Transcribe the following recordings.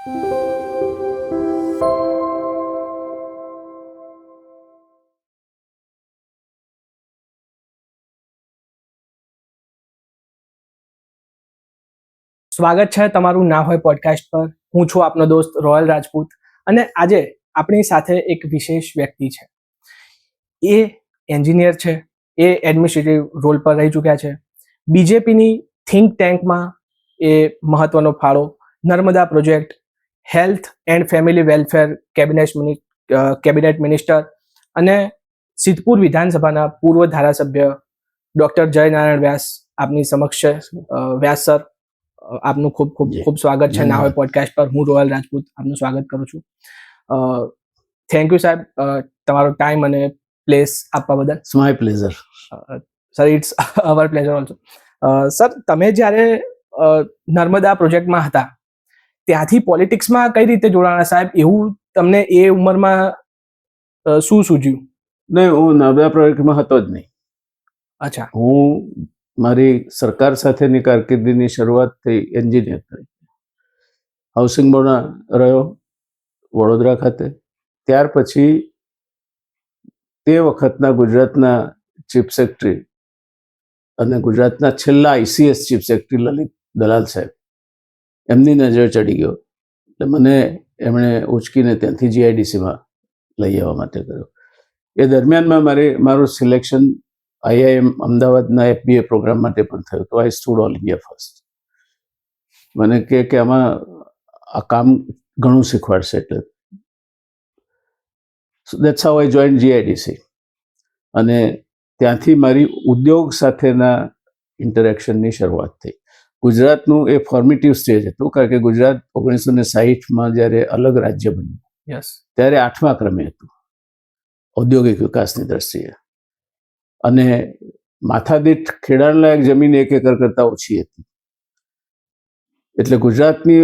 સ્વાગત છે તમારું ના હોય પોડકાસ્ટ પર. હું છું આપનો દોસ્ત રોયલ રાજપૂત અને આજે આપણી સાથે એક વિશેષ વ્યક્તિ છે. એ એન્જિનિયર છે, એ એડમિનિસ્ટ્રેટિવ રોલ પર રહી ચૂક્યા છે. બીજેપીની થિંક ટેન્કમાં એ મહત્વનો ફાળો, Narmada project, health and family welfare cabinet minister અને સિદ્ધપુર વિધાનસભાના પૂર્વ ધારાસભ્ય ડોક્ટર જયનારાયણ વ્યાસ આપની સમક્ષ. વ્યાસ સર, આપનું ખૂબ ખૂબ ખૂબ સ્વાગત છે ના હોય પોડકાસ્ટ પર. હું રોયલ રાજપૂત આપનું સ્વાગત કરું છું. થેન્ક યુ સાહેબ, તમારો ટાઈમ અને પ્લેસ આપવા બદલ. It's my pleasure sir, it's our pleasure also. Sir, તમે જ્યારે નર્મદા પ્રોજેક્ટમાં હતા ત્યાંથી પોલિટિક્સમાં કઈ રીતે જોડાણા સાહેબ? એવું તમને એ ઉંમરમાં શું સૂઝ્યું? નહીં, હું નર્મદા પ્રોજેક્ટમાં હતો જ નહીં. અચ્છા. હું મારી સરકાર સાથેની કારકિર્દીની શરૂઆત થઈ એન્જિનિયર તરીકે. હાઉસિંગ બોર્ડમાં રહ્યો વડોદરા ખાતે. ત્યાર પછી તે વખતના ગુજરાતના ચીફ સેક્રેટરી અને ગુજરાતના છેલ્લા ICS ચીફ સેક્રેટરી લલિત દલાલ સાહેબ, એમની નજર ચડી ગયો એટલે મને એમણે ઉચકીને ત્યાંથી GIDCમાં લઈ આવવા માટે કર્યો. એ દરમિયાનમાં મારું સિલેક્શન IIM અમદાવાદના FBA પ્રોગ્રામ માટે પણ થયું. તો આઈ સ્ટુડ ઓલ ઇન્ડિયા ફર્સ્ટ. મને કે આમાં આ કામ ઘણું શીખવાડશે એટલે that's how I join GIDC. અને ત્યાંથી મારી ઉદ્યોગ સાથેના ઇન્ટરેક્શનની શરૂઆત થઈ. ગુજરાતનું એ ફોર્મેટિવ સ્ટેજ હતું, કારણ કે ગુજરાત 1960માં જ્યારે અલગ રાજ્ય બન્યું ત્યારે 8મા ક્રમે હતું ઔદ્યોગિક વિકાસની દ્રષ્ટિએ. અને માથાદીઠ ખેડાણલાયક જમીન 1 એકર કરતાં ઓછી હતી. એટલે ગુજરાતની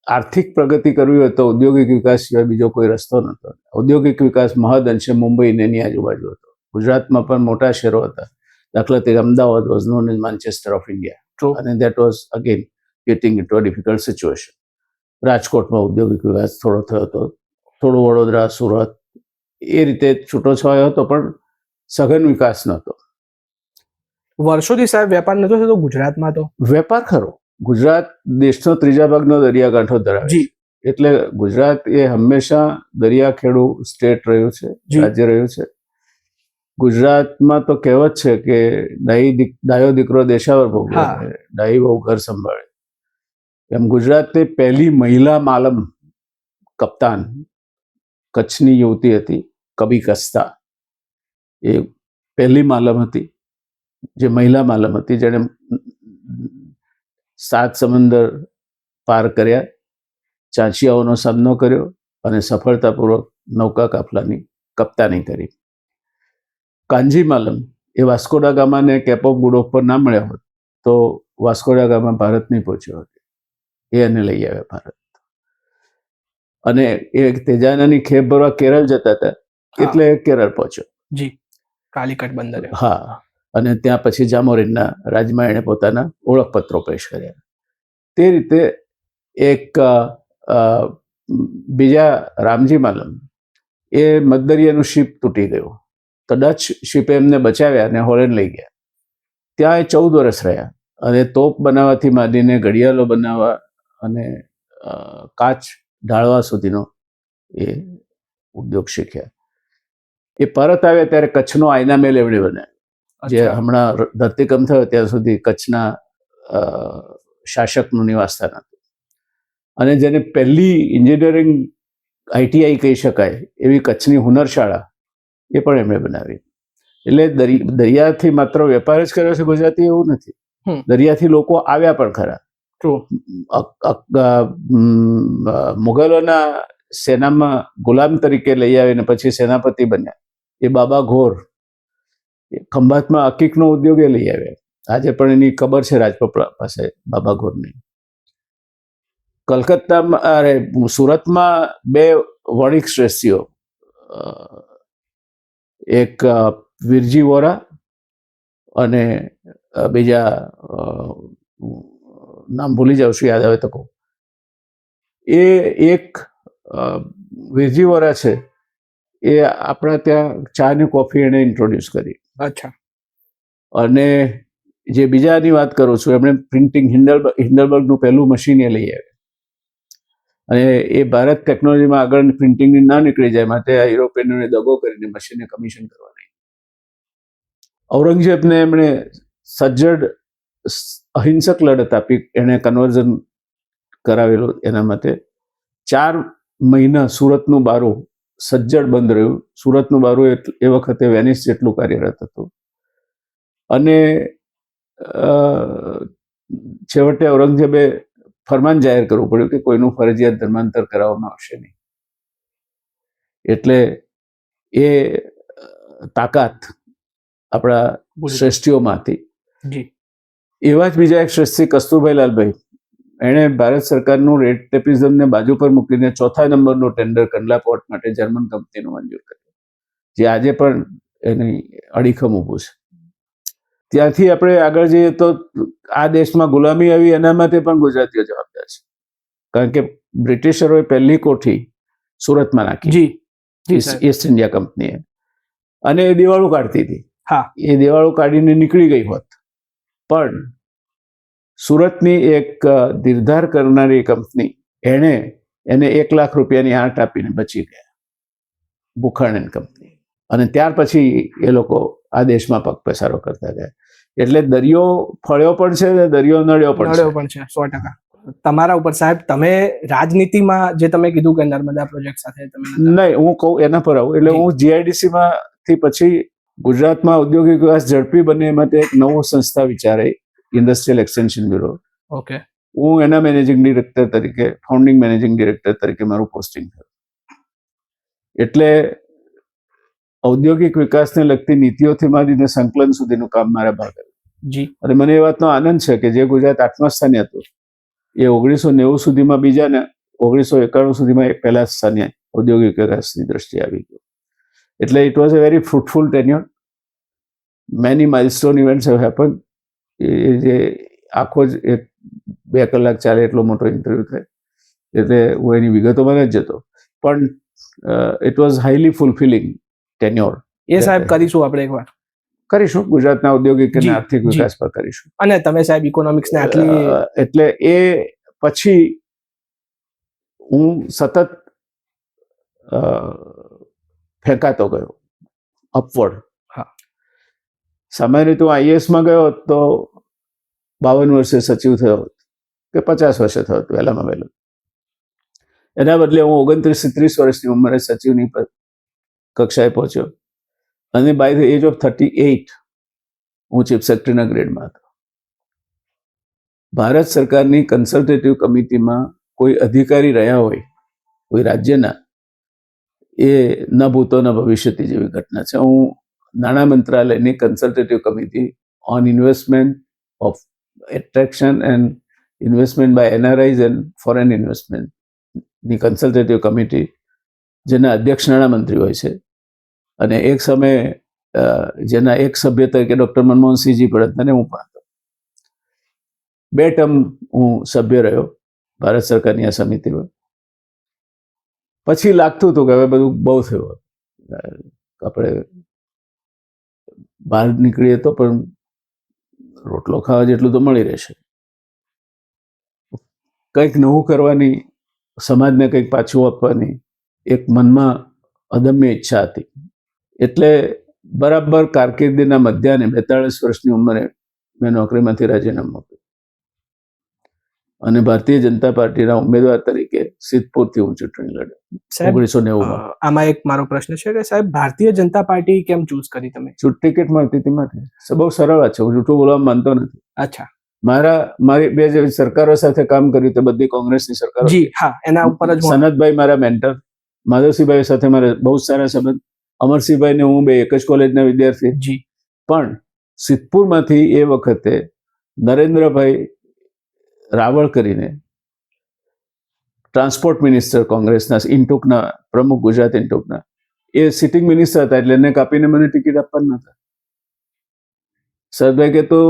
આર્થિક પ્રગતિ કરવી હોય તો ઔદ્યોગિક વિકાસ સિવાય બીજો કોઈ રસ્તો નહોતો. ઔદ્યોગિક વિકાસ મહદ અંશે મુંબઈ ને એની આજુબાજુ હતો. ગુજરાતમાં પણ મોટા શહેરો હતા. દાખલા તરીકે Ahmedabad was known as Manchester of India, અને that was again getting into a difficult situation. રાજકોટમાં ઔદ્યોગિક વિકાસ થોડો થયો હતો, થોડો વડોદરા, સુરત, એ રીતે છૂટોછવાયો હતો, પણ સઘન વિકાસ નહોતો. વર્ષોથી સાહેબ વેપાર નતો થતો ગુજરાતમાં? તો વેપાર ખરો. ગુજરાત દેશનો 3જા ભાગનો દરિયાકાંઠો ધરાવે છે. એટલે ગુજરાત એ હંમેશા દરિયાખેડુ સ્ટેટ રહ્યું છે, રાજ્ય રહ્યું છે. ગુજરાતમાં તો કહેવત છે કે ડાયો દીકરો દેશાવર ભોગવે, ડાઈ બહુ ઘર સંભાળે. એમ ગુજરાતની પહેલી મહિલા માલમ કપ્તાન કચ્છની યુવતી હતી, કબી કસ્તા. એ પહેલી માલમ હતી, જે મહિલા માલમ હતી, જેણે 7 સમંદર પાર કર્યા, ચાંચિયાઓનો સામનો કર્યો અને સફળતાપૂર્વક નૌકા કાફલાની કપ્તાની કરી. કાંજી માલમ એ વાસ્કોડા ગામાને કેપ ઓફ ગુડ હોપ પર ના મળ્યા હોત તો વાસ્કોડા ગામા ભારત નહીં પહોંચ્યો હતો. એ એને લઈ આવ્યા ભારત. અને એ તેજાનાની ખેપ ભરવા કેરળ જતા હતા, એટલે કેરળ પહોંચ્યો. જી, કાલિકટ બંદરે. હા. અને ત્યાં પછી જામોરીનના રાજમાં એણે પોતાના ઓળખપત્રો પેશ કર્યા. તે રીતે એક બીજા રામજી માલમ, એ મધદરિયાનું શિપ તૂટી ગયું, તો ડચ શિપે એમને બચાવ્યા અને હોલેન્ડ લઈ ગયા. ત્યાં એ 14 વર્ષ રહ્યા અને તોપ બનાવવાથી માંડીને ઘડિયાળો બનાવવા અને કાચ ઢાળવા સુધીનો એ ઉદ્યોગ શીખ્યા. એ પરત આવ્યા ત્યારે કચ્છનો આયના મેલ એમણે બનાવ્યો, જે હમણાં ધરતીકંપ થયો ત્યાં સુધી કચ્છના શાસકનું નિવાસસ્થાન હતું. અને જેને પહેલી એન્જિનિયરિંગ ITI કહી શકાય એવી કચ્છની હુનરશાળા એ પણ એમણે બનાવી. એટલે દરિયાથી માત્ર વેપાર જ કર્યો છે ગુજરાતી એવું નથી, દરિયાથી લોકો આવ્યા પણ ખરા. મુગલોના સેનામાં ગુલામ તરીકે લઈ આવીને પછી સેનાપતિ બન્યા એ બાબા ઘોર. ખંભાતમાં અકીકનો ઉદ્યોગ એ લઈ આવ્યા. આજે પણ એની કબર છે રાજપપડા પાસે બાબા ઘોરની. કલકત્તામાં સુરતમાં 2 વણિક શ્રેષ્ઠીઓ, એક વિરજી વોરા અને બીજા નામ ભૂલી જાઉં છું, યાદ આવે તો કહું. એ એક વેજીવોરા છે, એ આપણા ત્યાં ચા ને કોફી એણે ઇન્ટ્રોડ્યુસ કરી. અચ્છા. અને જે બીજાની વાત કરું છું, એમણે પ્રિન્ટિંગ હિન્ડલબર્ગનું પહેલું મશીન એ લઈ આવ્યા. અને એ ભારત ટેકનોલોજીમાં આગળ પ્રિન્ટિંગની ના નીકળી જાય માટે આ યુરોપિયનોને દગો કરીને મશીનને કમિશન કરવા નહીં. ઔરંગઝેબને એમણે સજ્જડ અહિંસક લડત આપી, એણે કન્વર્ઝન કરાવેલું. એના માટે 4 મહિના સુરતનું બારું સજ્જડ બંધ રહ્યું. સુરતનું બારું એ વખતે વેનિસ જેટલું કાર્યરત હતું. અને છેવટે ઔરંગઝેબે ફરમાન જાહેર કરવું પડ્યું કે કોઈનું ફરજિયાત ધર્માંતર કરાવવામાં આવશે નહીં. એટલે એ તાકાત આપણા શ્રેષ્ઠીઓમાં હતી. એવા જ બીજા એક શ્રેષ્ઠી કસ્તુરભાઈ લાલભાઈ, એણે ભારત સરકારનું રેટ ટેપિઝમને બાજુ પર મૂકીને 4થા નંબરનું ટેન્ડર કંડલા પોર્ટ માટે જર્મન કંપનીનું મંજૂર કર્યું, જે આજે પણ એની અડીખમ ઊભું છે. ત્યાંથી આપણે આગળ જઈએ તો આ દેશમાં ગુલામી આવી, એના માટે પણ ગુજરાતીઓ જવાબદાર છે. કારણ કે બ્રિટિશરોએ પહેલી કોઠી સુરતમાં નાખી, ઈસ્ટ ઇન્ડિયા કંપનીએ, અને એ દિવાળું કાઢતી હતી. એ દિવાળું કાઢીને નીકળી ગઈ હોત, પણ સુરતની એક નિર્ધાર કરનારી કંપની એને 1 લાખ રૂપિયાની આંટ આપીને બચી ગયા, બુખાણન કંપની. અને ત્યાર પછી એ લોકો આ દેશમાં પગ પસારો કરતા ગયા. એટલે દરિયો ફળ્યો પણ છે ને દરિયો નડ્યો પણ છે. 100%. તમારા ઉપર સાહેબ, તમે રાજનીતિમાં જે તમે કીધું કે નર્મદા પ્રોજેક્ટ સાથે તમે નહીં, હું કહું એના પર આવું. એટલે હું જીઆઈડીસીમાં થી પછી ગુજરાતમાં ઔદ્યોગિક વિકાસ ઝડપી બને એ માટે એક નવો સંસ્થા વિચારાઈ, ઇન્ડસ્ટ્રીયલ એક્સટેન્શન બ્યુરો. ઓકે. હું એના મેનેજિંગ ડિરેક્ટર તરીકે, ફાઉન્ડિંગ મેનેજિંગ ડિરેક્ટર તરીકે મારું પોસ્ટિંગ થયું. એટલે ઔદ્યોગિક વિકાસને લગતી નીતિઓથી માંડીને સંકલન સુધીનું કામ મારા ભાગે. અને મને એ વાતનો આનંદ છે કે જે ગુજરાત 8મા સ્થાને હતું, એ 1990 સુધીમાં બીજા ને 1991 સુધીમાં પહેલા સ્થાને ઔદ્યોગિક વિકાસની દ્રષ્ટિએ આવી ગયું. એટલે it was a very fruitful tenure. Many milestone events have happen. એ જે આખો જ 2 કલાક ચાલે એટલો મોટો ઇન્ટરવ્યુ થાય, એટલે હું એની વિગતોમાં નથી જતો, પણ ઇટ વોઝ હાઈલી ફુલફિલિંગ ટેન્યોર. એ સાહેબ કરીશું આપણે એકવાર. કરીશું, ગુજરાતના ઔદ્યોગિક અને આર્થિક વિકાસ પર કરીશું. અને તમે સાહેબ ઇકોનોમિક્સને આટલી, એટલે એ પછી હું સતત ફેંકાતો ગયો અપવર્ડ. સામાન્ય રીતે હું આઈએએસમાં ગયો તો 52 વર્ષે સચિવ થયો કે 50 વર્ષે થયો, વહેલામાં વહેલો. એના બદલે હું 29-30 વર્ષની ઉંમરે સચિવની કક્ષાએ પહોંચ્યો, અને બાય ધ એજ ઓફ 38 હું ચીફ સેક્રેટરીના ગ્રેડમાં હતો. ભારત સરકારની કન્સલ્ટેટિવ કમિટીમાં કોઈ અધિકારી રહ્યા હોય કોઈ રાજ્યના, એ ન ભૂતો ન ભવિષ્યથી જેવી ઘટના છે. હું નાણાં મંત્રાલયની consultative committee on investment of attraction and investment by NRIs and foreign ઇન્વેસ્ટમેન્ટની કન્સલ્ટેટિવ કમિટી, જેના અધ્યક્ષ નાણામંત્રી હોય છે, અને એક સમયે જેના એક સભ્ય તરીકે ડૉક્ટર મનમોહનસિંહજી પણ હતા, અને હું પણ હતો. 2 ટર્મ હું સભ્ય રહ્યો ભારત સરકારની આ સમિતિમાં. પછી લાગતું હતું કે હવે બધું બહુ થયું, આપણે બહાર નીકળીએ તો પણ રોટલો ખાવા જેટલું તો મળી રહેશે. કંઈક નવું કરવાની, સમાજને કંઈક પાછું આપવાની એક મનમાં અદમ્ય ઈચ્છા હતી. એટલે બરાબર કારકિર્દીના મધ્યાને 42 વર્ષની ઉંમરે મેં નોકરીમાંથી રાજીનામું આપ્યું અને ભારતીય જનતા પાર્ટીના ઉમેદવાર તરીકે સિદ્ધપુરથી હું ચૂંટણી લડ્યો 1990માં. આમાં એક મારો પ્રશ્ન છે કે સાહેબ, ભારતીય જનતા પાર્ટી કેમ ચૂઝ કરી તમે? ટિકિટ મળતી હતી માટે. બહુ સરળ વાત છે, હું જૂઠું બોલવા માંગતો નથી. અચ્છા. મારી 2 જે સરકારો સાથે કામ કર્યું તે બધી કોંગ્રેસની સરકારો. જી હા, એના ઉપર જ. સનતભાઈ મારા મેન્ટર, માધવસિંહભાઈ સાથે મારે બહુ સારા સંબંધ, અમરસિંહભાઈ ને હું 2 એક જ કોલેજના વિદ્યાર્થી. જી. પણ સિદ્ધપુરમાંથી એ વખતે નરેન્દ્રભાઈ રાવળ કરીને ટ્રાન્સપોર્ટ મિનિસ્ટર કોંગ્રેસના, ઇન્ટુકના પ્રમુખ, ગુજરાત ઇન્ટુકના, એ સિટિંગ મિનિસ્ટર હતા, એટલે એને કાપીને મને ટિકિટ આપવાના નહોતા. સરદાઈ કે તો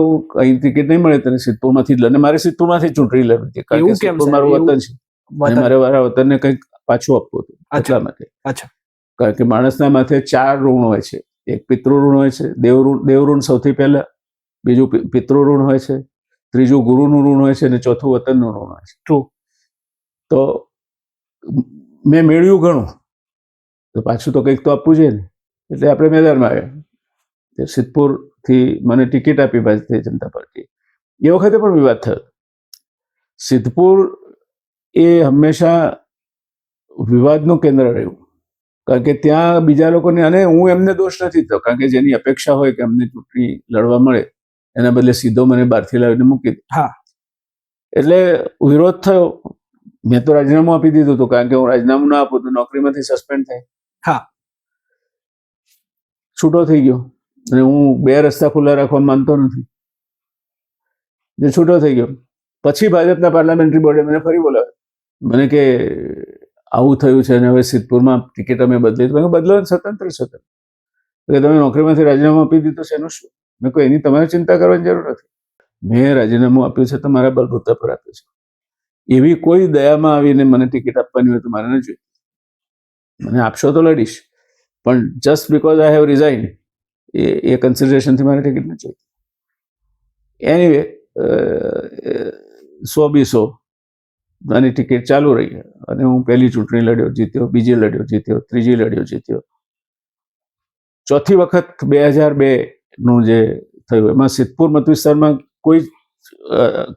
અહીં ટિકિટ નહીં મળે તને, સિદ્ધપુરમાંથી જ લે. અને મારે સિદ્ધપુરમાંથી ચૂંટણી લડવી હતી, કારણ કે સિદ્ધપુર મારું વતન છે. અને મારે મારા વતનને કંઈક પાછું આપવું હતું એટલા માટે. અચ્છા. કારણ કે માણસના માથે 4 ઋણ હોય છે. એક પિતૃ ઋણ હોય છે, દેવ ઋણ સૌથી પહેલા, બીજું પિતૃ ઋણ હોય છે, ત્રીજું ગુરુનું ઋણ હોય છે અને ચોથું વતનનું ઋણ હોય છે. ટ્રુ. તો મેં મેળવ્યું ઘણું, તો પાછું તો કંઈક તો આપવું જોઈએ ને. એટલે આપણે મેદાનમાં આવ્યા. સિદ્ધપુરથી મને ટિકિટ આપી ભારતીય જનતા પાર્ટી. એ વખતે પણ વિવાદ થયો. સિદ્ધપુર એ હંમેશા વિવાદનું કેન્દ્ર રહ્યું, કારણ કે ત્યાં બીજા લોકોને, અને હું એમને દોષ નથી થયો, કારણ કે જેની અપેક્ષા હોય કે અમને ચૂંટણી લડવા મળે એના બદલે સીધો મને બહારથી લાવીને મૂકી દે. હા. એટલે વિરોધ થયો. મેં તો રાજીનામું આપી દીધું હતું, કારણ કે હું રાજીનામું ના આપું તો નોકરીમાંથી સસ્પેન્ડ થાય. હા. છૂટો થઈ ગયો, અને હું 2 રસ્તા ખુલ્લા રાખવા માનતો નથી. જે છૂટો થઈ ગયો પછી ભાજપના પાર્લામેન્ટરી બોર્ડે મને ફરી બોલાવ્યો. મને કે આવું થયું છે અને હવે સિદ્ધપુરમાં ટિકિટ અમે બદલી. મેં બદલો સ્વતંત્ર કે તમે નોકરીમાંથી રાજીનામું આપી દીધું છે એનું શું? મેં કોઈ એની તમારે ચિંતા કરવાની જરૂર નથી. મેં રાજીનામું આપ્યું છે તો મારા બલબૂતા પર આપ્યું છે. એવી કોઈ દયામાં આવીને મને ટિકિટ આપવાની હોય તો મારે ન જોઈએ. મને આપશો તો લડીશ, પણ just because I have resign એ કન્સિડરેશનથી મારે ટિકિટ નથી જોઈતી. એનીવે 100-200 આની ટિકિટ ચાલુ રહી, અને હું પહેલી ચૂંટણી લડ્યો, જીત્યો, બીજી લડ્યો, જીત્યો, ત્રીજી લડ્યો, જીત્યો. ચોથી વખત 2002નું જે થયું એમાં સિદ્ધપુર મત વિસ્તારમાં કોઈ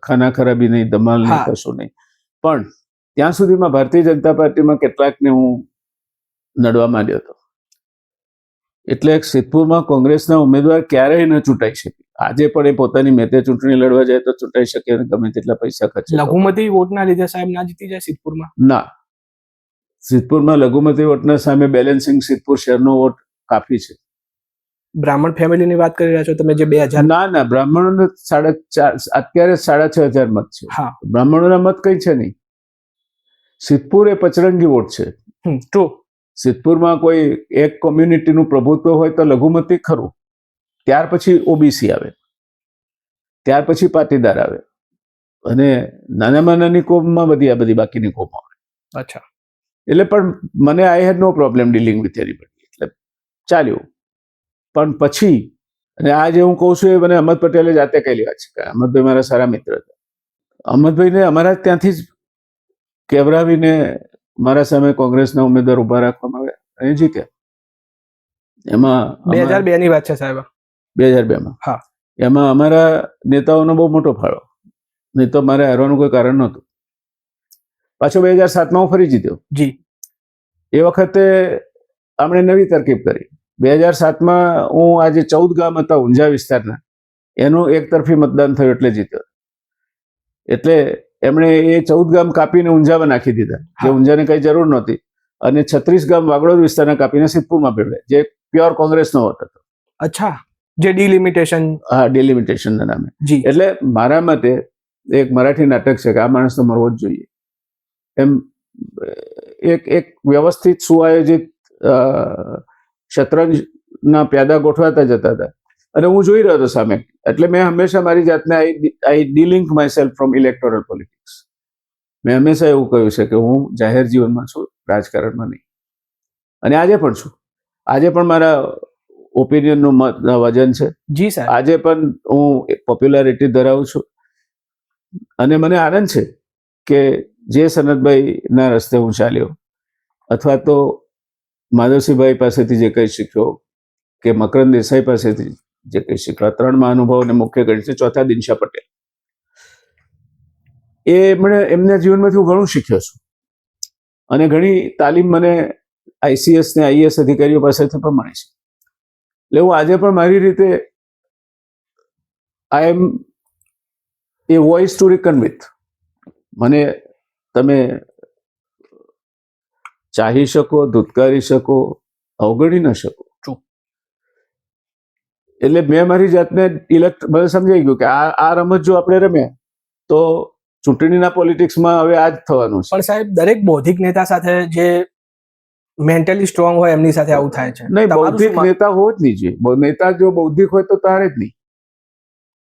ખાના ખરાબી નહીં, ધમાલ નહીં, કશું નહીં. પણ ત્યાં સુધીમાં ભારતીય જનતા પાર્ટીમાં કેટલાકને હું નડવા માંડ્યો હતો. એટલે સિદ્ધપુરમાં કોંગ્રેસના ઉમેદવાર ક્યારેય ન ચૂંટાઈ શકે. આજે પણ એ પોતાની મેતે ચૂંટણી લડવા જાય તો ચૂંટાઈ શકે અને ગમે તેટલા પૈસા ખર્ચે. લઘુમતી વોટના લીધે સાહેબ ના જીતી જાય સિદ્ધપુરમાં? ના, સિદ્ધપુરમાં લઘુમતી વોટના સામે બેલેન્સિંગ સિદ્ધપુર શહેરનો વોટ કાફી છે. બ્રાહ્મણ ફેમિલીની વાત કરી રહ્યા છો તમે, જે 2000? ના, બ્રાહ્મણોને 4.5, અત્યારે 6,500 મત છે. હા. બ્રાહ્મણોના મત કઈ છે નહીં. સિદ્ધપુર એ પચરંગી વોટ છે. ટ્રુ. સિદ્ધપુરમાં કોઈ એક કોમ્યુનિટીનું પ્રભુત્વ હોય તો લઘુમતી ખરું, ત્યાર પછી ઓબીસી આવે, ત્યાર પછી પાટીદાર આવે, અને નાનામાં નાની કોમમાં આ બધી બાકીની કોમો આવે. અચ્છા. એટલે પણ મને આઈ હેડ નો પ્રોબ્લેમ ડીલિંગ વિથ એનીબડી, એટલે ચાલ્યું. પણ પછી, અને આ જે હું કહું છું એ મને અહમદ પટેલે જાતે કહેલી વાત છે, કે અહમદભાઈ મારા સારા મિત્ર હતા. અહમદભાઈને અમારા ત્યાંથી જ કેવરાવીને મારા સામે કોંગ્રેસના ઉમેદવાર ઉભા રાખવામાં આવ્યા અને જીત્યા. એમાં 2002 ની વાત છે સાહેબ. 2002માં. હા. એમાં અમારા નેતાઓનો બહુ મોટો ફાળો, નહીં તો મારે હારવાનું કોઈ કારણ નહોતું. પાછો 2007માં હું ફરી જીત્યો. જી. એ વખતે આપણે નવી તરકીબ કરી. 2007માં હું આજે 14 ગામ હતા ઊંઝા વિસ્તારના, એનું એક તરફી મતદાન થયું એટલે જીત્યો. એટલે એમણે એ 14 ગામ કાપીને ઊંઝામાં નાખી દીધા, જે ઊંઝાને કઈ જરૂર નહોતી, અને 36 ગામ વાગડોદ વિસ્તારના કાપીને સિદ્ધપુરમાં ભેળવ્યા, જે પ્યોર કોંગ્રેસનો વોટ હતો. અચ્છા. જે ડિલિમિટેશન. હા, ડિલિમિટેશનના નામે. જી. એટલે મારા મતે એક મરાઠી નાટક છે કે આ માણસ તો મરવો જ જોઈએ, એમ એક વ્યવસ્થિત સુઆયોજિત શતરંજના પ્યાદા ગોઠવાતા જતા હતા, અને હું જોઈ રહ્યો હતો સામે. એટલે મેં હંમેશા મારી જાતને I delink myself from electoral politics. મેં હંમેશા એવું કહ્યું છે કે હું જાહેર જીવનમાં છું, રાજકારણમાં નહીં. અને આજે પણ છું. આજે પણ મારા ઓપિનિયનનું વજન છે. જી સાહેબ. આજે પણ હું પોપ્યુલારિટી ધરાવું છું, અને મને આનંદ છે કે જે સનતભાઈના રસ્તે હું ચાલ્યો, અથવા તો માધવસિંહભાઈ પાસેથી જે કંઈ શીખ્યો, કે મકરંદ દેસાઈ પાસેથી જે કંઈ શીખ્યો, 3 મહાનુભાવોને મુખ્ય ગણી છે, ચોથા દિનશા પટેલ. એમના જીવનમાંથી હું ઘણું શીખ્યો છું, અને ઘણી તાલીમ મને આઈસીએસ ને આઈએસ અધિકારીઓ પાસેથી પણ મળી છે. એટલે હું આજે પણ મારી રીતે આઈ એમ એ વોઇસ ટુ રિકન વિથ. મને તમે ચાહી શકો, ધૂતકારી શકો, અવગણી ન શકો. એટલે મેં મારી જાતને મને સમજાઈ ગયું કે આ રમત જો આપણે રમ્યા તો ચૂંટણીના પોલિટિક્સમાં હવે આ જ થવાનું છે. પણ સાહેબ, દરેક બૌદ્ધિક નેતા સાથે જે મેન્ટલી સ્ટ્રોંગ હોય એમની સાથે આવું થાય છે. નહીં, બૌદ્ધિક નેતા હોવો જ નહીં જોઈએ. નેતા જો બૌદ્ધિક હોય તો તારે જ નહીં.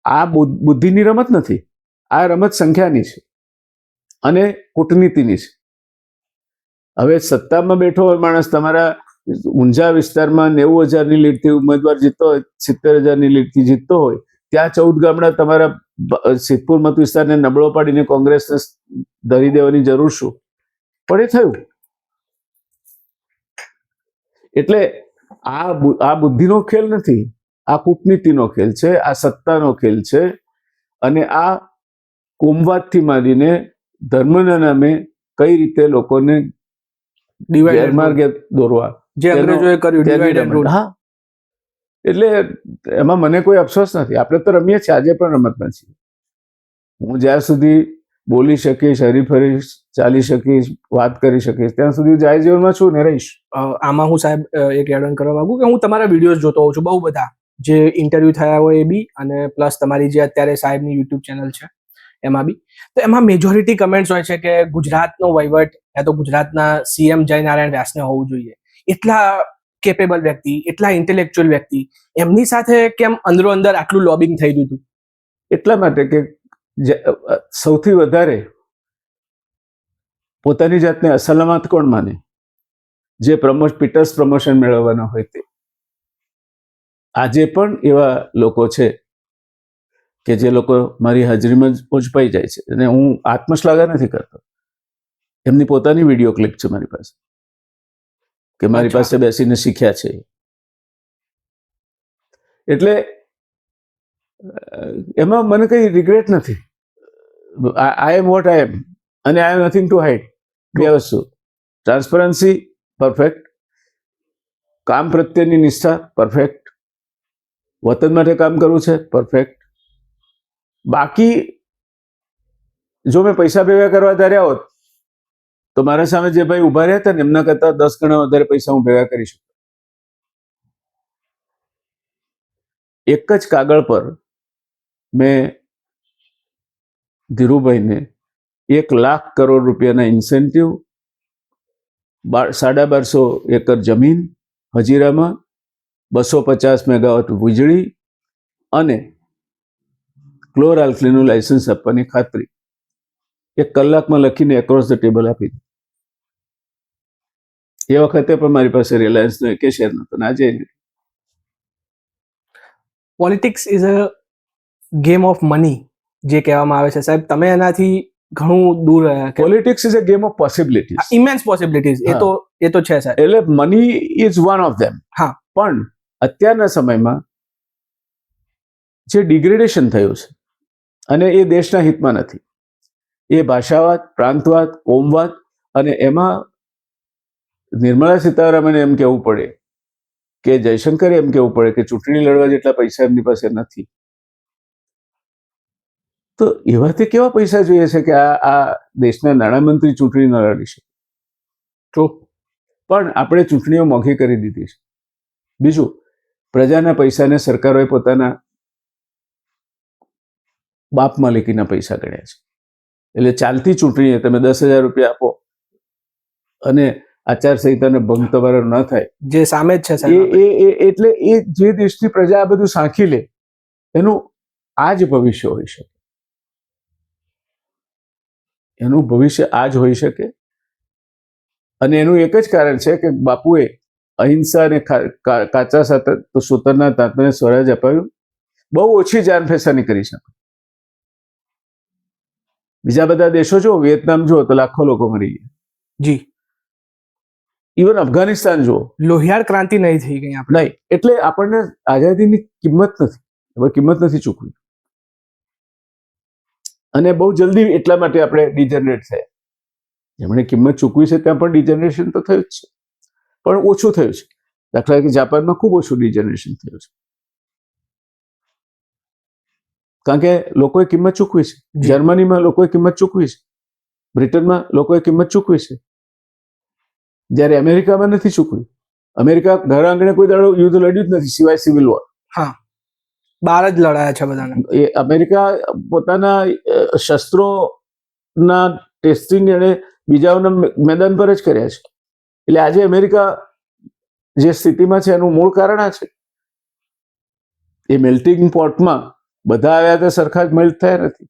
આ બુદ્ધિની રમત નથી, આ રમત સંખ્યાની છે અને કૂટનીતિની છે. હવે સત્તામાં બેઠો હોય માણસ, તમારા ઊંઝા વિસ્તારમાં 90,000ની લીડથી ઉમેદવાર જીતતો હોય, 70,000ની લીડથી જીતતો હોય, ત્યાં 14 ગામડા તમારા સિદ્ધપુર મત વિસ્તારને નબળો પાડીને કોંગ્રેસને ધરી દેવાની જરૂર શું? પણ એ થયું. એટલે આ બુદ્ધિનો ખેલ નથી, આ કૂટનીતિનો ખેલ છે, આ સત્તાનો ખેલ છે. અને આ કોમવાદથી માંડીને ધર્મના નામે કઈ રીતે લોકોને ગેરમાર્ગે દોરવા, જે અંગ્રેજોએ કર્યું, divide and rule. હા, એટલે એમાં મને કોઈ અફસોસ નથી. આપણે તો રમીએ છીએ, આજે પણ રમતમાં છીએ. હું જ્યાં સુધી બોલી શકીશ, હરીફરીશ, ચાલી શકીશ, વાત કરી શકીશ, ત્યાં સુધી જાહેર જીવનમાં છું ને રહીશ. આમાં હું સાહેબ એક એડ કરવા માંગુ કે હું તમારા વિડીયોઝ જોતો હોઉં છું, બહુ બધા જે ઇન્ટરવ્યુ થયા હોય એ બી, અને પ્લસ તમારી જે અત્યારે સાહેબની યુટ્યુબ ચેનલ છે એમાં બી. તો એમાં મેજોરિટી કમેન્ટ્સ હોય છે કે ગુજરાતનો વહીવટ યા તો ગુજરાતના સીએમ જય નારાયણ વ્યાસને હોવું જોઈએ. એટલા કેપેબલ વ્યક્તિ, એટલા ઇન્ટેલેક્ચ્યુઅલ વ્યક્તિ, એમની સાથે કેમ અંદરો અંદર આટલું લોબિંગ થઈ ગયું હતું? એટલા માટે કે સૌથી વધારે પોતાની જાતને અસલામત કોણ માને? જે પીટર્સ પ્રમોશન મેળવવાના હોય તે. આજે પણ એવા લોકો છે કે જે લોકો મારી હાજરીમાં જ પહોંચપાઈ જાય છે, અને હું આત્મશ્લાઘા નથી કરતો. એમની પોતાની વિડીયો ક્લિપ છે મારી પાસે, કે મારી પાસે બેસીને શીખ્યા છે. એટલે એમાં મને કઈ રિગ્રેટ નથી. આઈ એમ વોટ આઈ એમ, અને I have nothing to hide. બે વસ્તુ: ટ્રાન્સપરન્સી પરફેક્ટ, કામ પ્રત્યેની નિષ્ઠા પરફેક્ટ, વતન માટે કામ કરવું છે પરફેક્ટ. બાકી જો મેં પૈસા ભેગા કરવા ધાર્યા હોત તો મારા સામે જે ભાઈ ઉભા રહ્યા હતા ને એમના કરતા 10 ગણા વધારે પૈસા હું ભેગા કરી શકું. એક જ કાગળ પર મેં ધીરુભાઈને 1,00,000 કરોડ રૂપિયાના ઇન્સેન્ટિવ, 1250 એકર જમીન હજીરામાં, 250 મેગાવોટ વીજળી અને ક્લોર આલ્કલીનું લાયસન્સ આપવાની ખાતરી 1 કલાકમાં લખીને એક્રોસ ધ ટેબલ આપી દીધી. એ વખતે પણ મારી પાસે રિલાયન્સનો એક શેર નહોતો, ને આજે politics is a game of money જે કહેવામાં આવે છે સાહેબ, તમે એનાથી ઘણું દૂર રહ્યા. Politics is a game of possibilities, immense possibilities. એ તો છે સાહેબ. એટલે money is one of them. હા, પણ અત્યારના સમયમાં જે ડિગ્રેડેશન થયું છે, અને એ દેશના હિતમાં નથી. એ ભાષાવાદ, પ્રાંતવાદ, કોમવાદ, અને એમાં નિર્મલા સીતારામને એમ કહેવું પડે કે જયશંકરે એમ કહેવું પડે કે ચૂંટણી લડવા જેટલા પૈસા એમની પાસે નથી. તો એવાથી કેવા પૈસા જોઈએ છે કે આ દેશના નાણામંત્રી ચૂંટણી ન લડી શકે? પણ આપણે ચૂંટણીઓ મોંઘી કરી દીધી છે. બીજું, પ્રજાના પૈસાને સરકારોએ પોતાના બાપ માલિકીના પૈસા ગણ્યા છે. એટલે ચાલતી ચૂંટણીએ તમે 10,000 રૂપિયા આપો અને આચારસંહિતાનો ભંગ તમારો ન થાય, જે સામે જ છે એટલે એ જે દેશની પ્રજા આ બધું સાંખી લે એનું આ જ ભવિષ્ય હોઈ શકે. એનું ભવિષ્ય આ જ હોઈ શકે. અને એનું એક જ કારણ છે કે બાપુએ અહિંસા અને કાચા સૂતરના તાતને સ્વરાજ અપાવ્યું. બહુ ઓછી જાન ફેસાની કરી શકે. બીજા બધા દેશો જુઓ, વિયેતનામ જુઓ તો લાખો લોકો મરી ગયા. જી. ઇવન અફઘાનિસ્તાન જુઓ, લોહિયાળ ક્રાંતિ નહીં થઈ ગઈ આપણે. નહીં. એટલે આપણને આઝાદીની કિંમત નથી ચૂકવી. અને બહુ જલ્દી એટલા માટે આપણે ડિજનરેટ થયા. જેમણે કિંમત ચૂકવી છે ત્યાં પણ ડિજનરેશન તો થયું જ છે, પણ ઓછું થયું છે. દાખલા તરીકે જાપાનમાં ખૂબ ઓછું ડિજનરેશન થયું છે, કારણ કે લોકોએ કિંમત ચૂકવી છે. જર્મનીમાં લોકોએ કિંમત ચૂકવી છે, બ્રિટનમાં લોકોએ કિંમત ચૂકવી છે, જ્યારે અમેરિકામાં નથી ચૂકવી. અમેરિકા ઘર આંગણે કોઈ દાડો યુદ્ધ લડ્યું જ નથી સિવાય સિવિલ વોર. હા, બહાર જ લડાયા છે બધાને. એ અમેરિકા પોતાના શસ્ત્રોના ટેસ્ટિંગ એને બીજાઓના મેદાન પર જ કર્યા છે. એટલે આજે અમેરિકા જે સ્થિતિમાં છે એનું મૂળ કારણ આ છે. એ મેલ્ટિંગ પોટમાં બધા આવ્યા તો સરખા જ મેલ્ટ થયા નથી.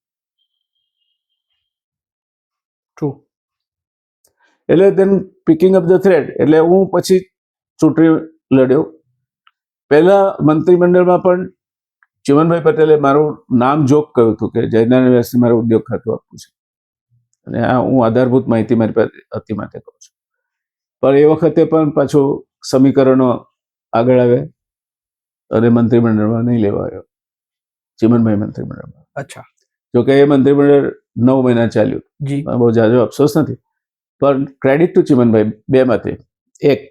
ટ્રુ. એટલે then picking up the thread, એટલે હું પછી ચૂંટણી લડ્યો. પહેલા મંત્રીમંડળમાં પણ ચિમનભાઈ પટેલે મારું નામ જોક કહ્યું હતું કે જયનારાયણ વ્યાસને મારે ઉદ્યોગ ખાતું આપવું છે, અને આ હું આધારભૂત માહિતી મારી પાસે હતી માટે કહું છું. પણ એ વખતે પણ પાછું સમીકરણો આગળ આવ્યા અને મંત્રીમંડળમાં નહીં લેવા આવ્યો ચિમનભાઈ મંત્રીમંડળમાં. અચ્છા. જોકે એ મંત્રીમંડળ 9 મહિના ચાલ્યું, જી. બહુ જાજો અફસોસ નથી, પણ ક્રેડિટ ટુ ચિમનભાઈ બેમાંથી. એક,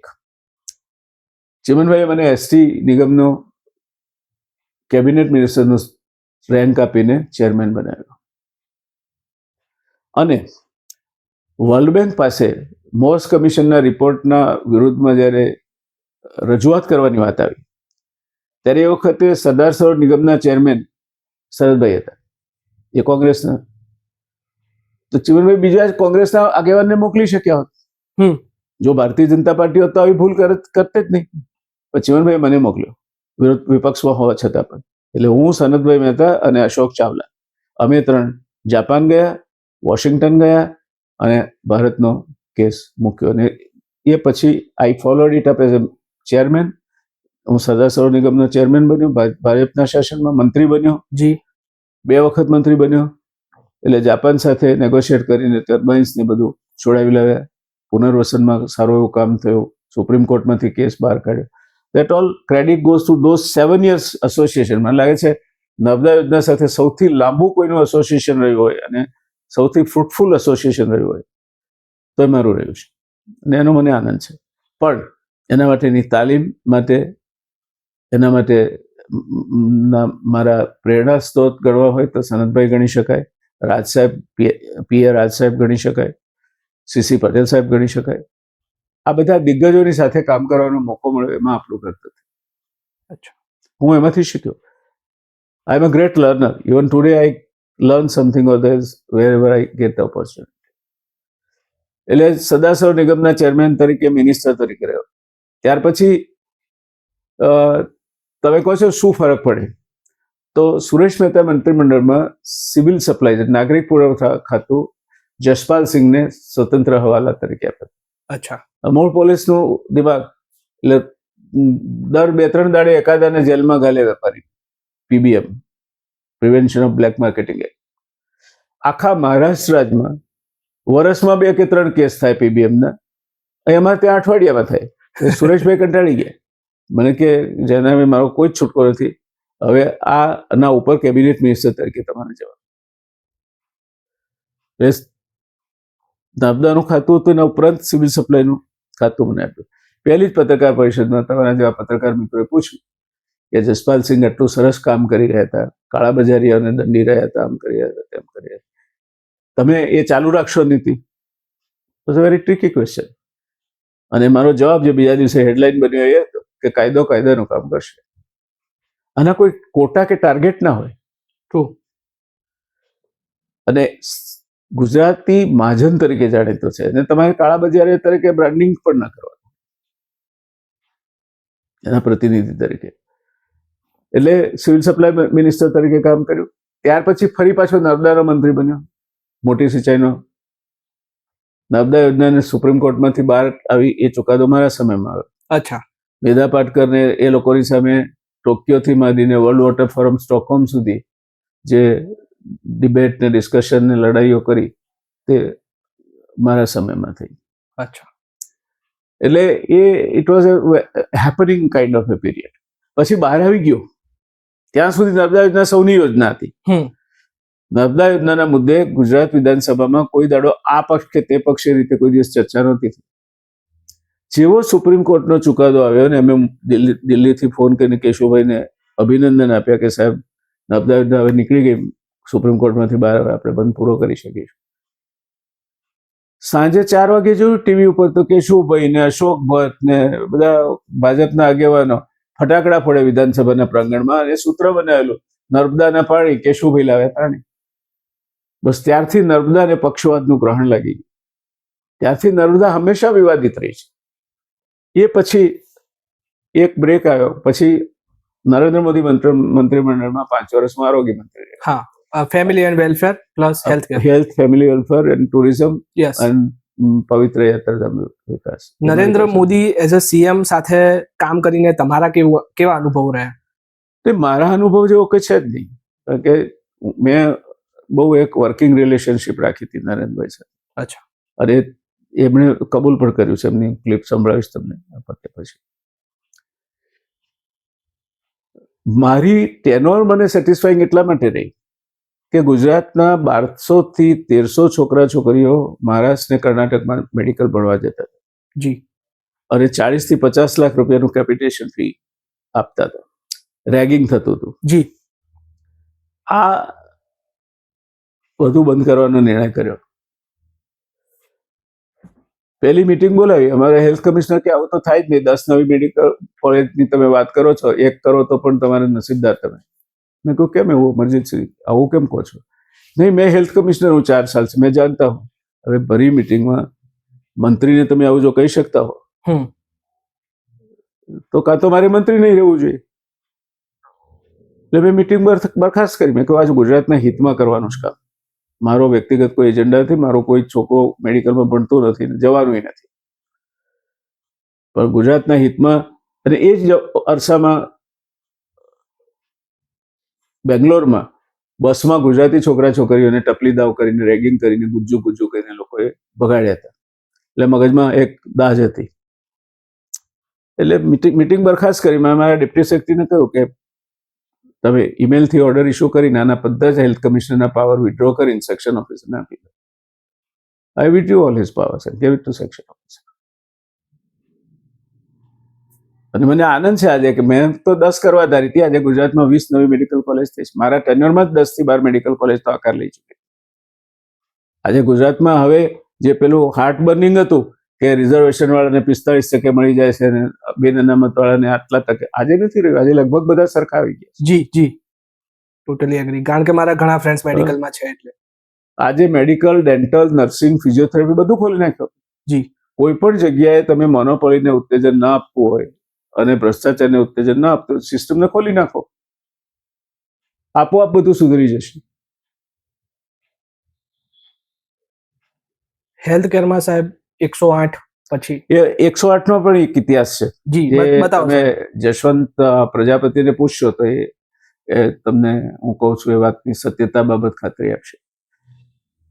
ચિમનભાઈએ મને એસટી નિગમનો કેબિનેટ મિનિસ્ટરનો રેન્ક આપીને ચેરમેન બનાવ્યો, અને વર્લ્ડ બેંક પાસે મોર્સ કમિશનના રિપોર્ટના વિરુદ્ધમાં જ્યારે રજૂઆત કરવાની વાત આવી ત્યારે એ વખતે સરદાર સરોવર નિગમના ચેરમેન શરદભાઈ હતા, એ કોંગ્રેસના. તો ચિમનભાઈ બીજા કોંગ્રેસના આગેવાનને મોકલી શક્યા હોત. જો ભારતીય જનતા પાર્ટી હોત તો આવી ભૂલ કરતે જ નહીં. પણ ચિમનભાઈ મને મોકલ્યો વિપક્ષમાં હોવા છતાં પણ. એટલે હું, સનતભાઈ મહેતા અને અશોક ચાવલા, અમે 3 જાપાન ગયા, વોશિંગ્ટન ગયા અને ભારતનો કેસ મૂક્યો. અને એ પછી I followed it up as a chairman. હું સરદાર સરોવર નિગમનો ચેરમેન બન્યો, ભાજપના શાસનમાં મંત્રી બન્યો. જી. 2 વખત મંત્રી બન્યો. એટલે જાપાન સાથે નેગોશિએટ કરીને ટર્બાઇન્સ ને બધું છોડાવી લાવ્યા. પુનર્વસનમાં સારું એવું કામ થયું. સુપ્રીમ કોર્ટમાંથી કેસ બહાર કાઢ્યો. That all credit goes to those 7 years association. મને લાગે છે નર્મદા યોજના સાથે સૌથી લાંબુ કોઈનું એસોસિએશન રહ્યું હોય અને સૌથી ફ્રૂટફુલ એસોસિએશન રહ્યું હોય તો એ મારું રહ્યું છે, અને એનો મને આનંદ છે. પણ એના માટેની તાલીમ માટે, એના માટે મારા પ્રેરણા સ્ત્રોત ગણવા હોય તો સનતભાઈ ગણી શકાય, રાજ સાહેબ, પીએ રાજ સાહેબ ગણી શકાય, સીસી પટેલ સાહેબ ગણી શકાય. આ બધા દિગ્ગજોની સાથે કામ કરવાનો મોકો મળ્યો, એમાં આપણું કર્તવ્ય. અચ્છા. હું એમાંથી શીખ્યો. I am a great learner. Even today I learn something others where I get the opportunity. એટલે સરદાર સરોવર નિગમના ચેરમેન તરીકે, મિનિસ્ટર તરીકે રહ્યો. ત્યાર પછી તમે કહો છો શું ફરક પડે, તો સુરેશ મહેતા મંત્રીમંડળમાં સિવિલ સપ્લાય, નાગરિક પુરવઠા ખાતું જસપાલ સિંહને સ્વતંત્ર હવાલા તરીકે આપ્યા. અચ્છા. મૂળ પોલીસનું દિમાગ, એટલે દર 2-3 દાડે એકાદાને જેલમાં ગાલે વેપારી. PBM, prevention of black marketing act. આખા મહારાષ્ટ્ર રાજ્યમાં વર્ષમાં 2 કે 3 કેસ થાય પીબીએમના, એમાં ત્યાં અઠવાડિયામાં થાય. સુરેશભાઈ કંટાળી ગયા. મને કે જેના મારો કોઈ જ છૂટકો નથી, હવે આના ઉપર કેબિનેટ મિનિસ્ટર તરીકે તમારે જવાનું. નર્મદાનું ખાતું હતું, એના ઉપરાંત સિવિલ સપ્લાયનું ખાતું મને આપ્યું. પહેલી જ પત્રકાર પરિષદમાં તમારા જેવા પત્રકાર મિત્રોએ પૂછ્યું કે જસપાલ સિંહ આટલું સરસ કામ કરી રહ્યા હતા, કાળા બજારીઓને દંડી રહ્યા હતા, આમ કરી રહ્યા હતા, તેમ કરી રહ્યા હતા, તમે એ ચાલુ રાખશો નીતિ? Was a very tricky question. અને મારો જવાબ જે બીજા દિવસે હેડલાઇન બન્યો એ હતો કે કાયદો કાયદાનું કામ કરશે. આના કોઈ કોટા કે ટાર્ગેટ ના હોય. ટ્રુ. અને ગુજરાતી મહાજન તરીકે જાણીતો છે, અને તમારે કાળા બજારી તરીકે બ્રાન્ડિંગ પણ ના કરવાનું, એના પ્રતિનિધિ તરીકે. એટલે સિવિલ સપ્લાય મિનિસ્ટર તરીકે કામ કર્યું. ત્યાર પછી ફરી પાછો નર્મદાનો મંત્રી બન્યો, મોટી સિંચાઈનો. નર્મદા યોજનાને સુપ્રીમ કોર્ટમાંથી બહાર આવી એ ચુકાદો મારા સમયમાં આવ્યો. અચ્છા. મેધા પાટકરને એ લોકોની સામે ટોક્યોથી માંડીને વર્લ્ડ વોટર ફોરમ સ્ટોકહોમ સુધી જે ડિબેટ ને ડિસ્કશન ને લડાઈઓ કરી તે મારા સમયમાં થઈ. અચ્છા. એટલે it was a happening kind of A period. પછી બહાર આવી ગયો. ત્યાં સુધી નર્મદા યોજના સૌની યોજના હતી. નર્મદા યોજનાના મુદ્દે ગુજરાત વિધાનસભામાં કોઈ દાડો આ પક્ષ કે તે પક્ષે રીતે કોઈ દિવસ ચર્ચા નહોતી થઈ. જેવો સુપ્રીમ કોર્ટનો ચુકાદો આવ્યો ને અમે દિલ્હીથી ફોન કરીને કેશુભાઈને અભિનંદન આપ્યા કે સાહેબ નર્મદા યોજના હવે નીકળી ગઈ સુપ્રીમ કોર્ટમાંથી બહાર, હવે આપણે બંધ પૂરો કરી શકીશું. સાંજે 4 વાગે જોયું ટીવી ઉપર તો કેશુભાઈ ને અશોક ભટ્ટ ને બધા ભાજપના આગેવાનો ફટાકડા ફોડે વિધાનસભાના પ્રાંગણમાં, અને સૂત્ર બનાવેલું નર્મદાના પાણી કેશુભાઈ લાવ્યા પાણી. બસ ત્યારથી નર્મદાને પક્ષવાદનું ગ્રહણ લાગી ગયું. ત્યારથી નર્મદા હંમેશા વિવાદિત રહી છે. એ પછી એક બ્રેક આવ્યો. પછી નરેન્દ્ર મોદી મંત્રીમંડળમાં 5 વર્ષમાં આરોગ્ય મંત્રી રહ્યા. હા, family and welfare plus health, family welfare and tourism yes, and પવિત્ર યાત્રાધામ વિકાસ. Narendra Modi as a CM સાથે કામ કરીને તમારા કેવા અનુભવ રહ્યા? તે મારા અનુભવ જેવો કંઈ છે જ નહીં, કારણ કે મેં બહુ એક વર્કિંગ રિલેશનશિપ રાખી હતી નરેન્દ્રભાઈ સાથે. અચ્છા. અને એમણે કબૂલ પણ કર્યું છે. એમની ક્લિપ સંભળાવીશ તમને આ પતે પછી. મારી ટેનોર મને સેટિસ્ફાઈંગ એટલા માટે રહી કે ગુજરાતના 1200 થી 1300 છોકરા છોકરીઓ મહારાષ્ટ્ર ને કર્ણાટકમાં મેડિકલ ભણવા જતા હતા. જી. અને 40 થી 50 લાખ રૂપિયાનું કેપિટેશન ફી આપતા હતા. રેગિંગ થતું હતું. જી. આ બધું બંધ કરવાનો નિર્ણય કર્યો. પહેલી મીટિંગ બોલાવી. અમારા હેલ્થ કમિશનર કે આવું તો થાય જ નહીં, 10 નવી મેડિકલ કોલેજની તમે વાત કરો છો, 1 કરો તો પણ તમારે નસીબદાર તમે. મેં કહ્યું કેમ એવું ઇમરજન્સી આવું કેમ કહો છો? નહીં, મેં હેલ્થ કમિશનર હું 4 સાલ से मैं जानता हूँ. હવે ભરી મીટિંગમાં મંત્રીને તમે આવું જો કહી શકતા હો તો કાં તો મારે મંત્રી નહીં રહેવું જોઈએ. એટલે મેં મીટિંગ બરખાસ્ત કરી. મેં કહ્યું આજે ગુજરાતના હિતમાં કરવાનું છે કામ. મારો વ્યક્તિગત કોઈ એજન્ડા નથી. મારો કોઈ છોકરો મેડિકલમાં ભણતો નથી, જવાનું નથી, પણ ગુજરાતના હિતમાં. અને એ જ અરસામાં બેંગ્લોરમાં બસમાં ગુજરાતી છોકરા છોકરીઓને ટપલી દાવ કરીને, રેગિંગ કરીને, ગુજ્જુ કરીને લોકોએ ભગાડ્યા હતા. એટલે મગજમાં એક દાજ હતી. એટલે મીટિંગ બરખાસ્ત કરી. મેં મારા ડેપ્યુટી સેક્રેટરીને કહ્યું કે તમે ઈમેલથી ઓર્ડર ઇસ્યુ કરીને આના બધા જ હેલ્થ કમિશનરના પાવર વિડ્રો કરીને સેક્શન ઓફિસરને આપી દો. I withdraw all his powers and gave it to section officer. અને મને આનંદ છે આજે કે મેં તો 10 કરવા ધારી હતી, આજે ગુજરાતમાં 20 નવી મેડિકલ કોલેજ થઈ છે. મારા ટેન્યુરમાં જ 10 થી 12 મેડિકલ કોલેજ તો આકાર લઈ ચૂકી. આજે ગુજરાતમાં હવે જે પેલું હાર્ટ બર્નિંગ હતું કે રિઝર્વેશન વાળાને 45% મળી જાય છે અને બિન અનામત વાળાને આટલા ટકે, આજે નથી રહ્યું. આજે લગભગ બધા સરખા આવી ગયા. જી જી, ટોટલી એગ્રી. કારણ કે મારા ઘણા ફ્રેન્ડ્સ મેડિકલમાં છે. એટલે આજે મેડિકલ, ડેન્ટલ, નર્સિંગ, ફિઝિયોથેરાપી બધું ખોલી નાખ્યું. જી. કોઈ પણ જગ્યાએ તમે મોનોપોલીને ઉત્તેજન ના આપવું હોય અને ભ્રષ્ટાચારને ઉત્તેજન ના આપતું, સિસ્ટમને ખોલી નાખો, આપોઆપ બધું સુધરી જશે. હેલ્થ કેરમાં સાહેબ 108 પછી એ 108 નો પણ એક ઇતિહાસ છે. જી, બતાવો. તમે જશવંત પ્રજાપતિને પૂછશો તો એ તમને હું કહું છું એ વાતની સત્યતા બાબત ખાતરી આપશે.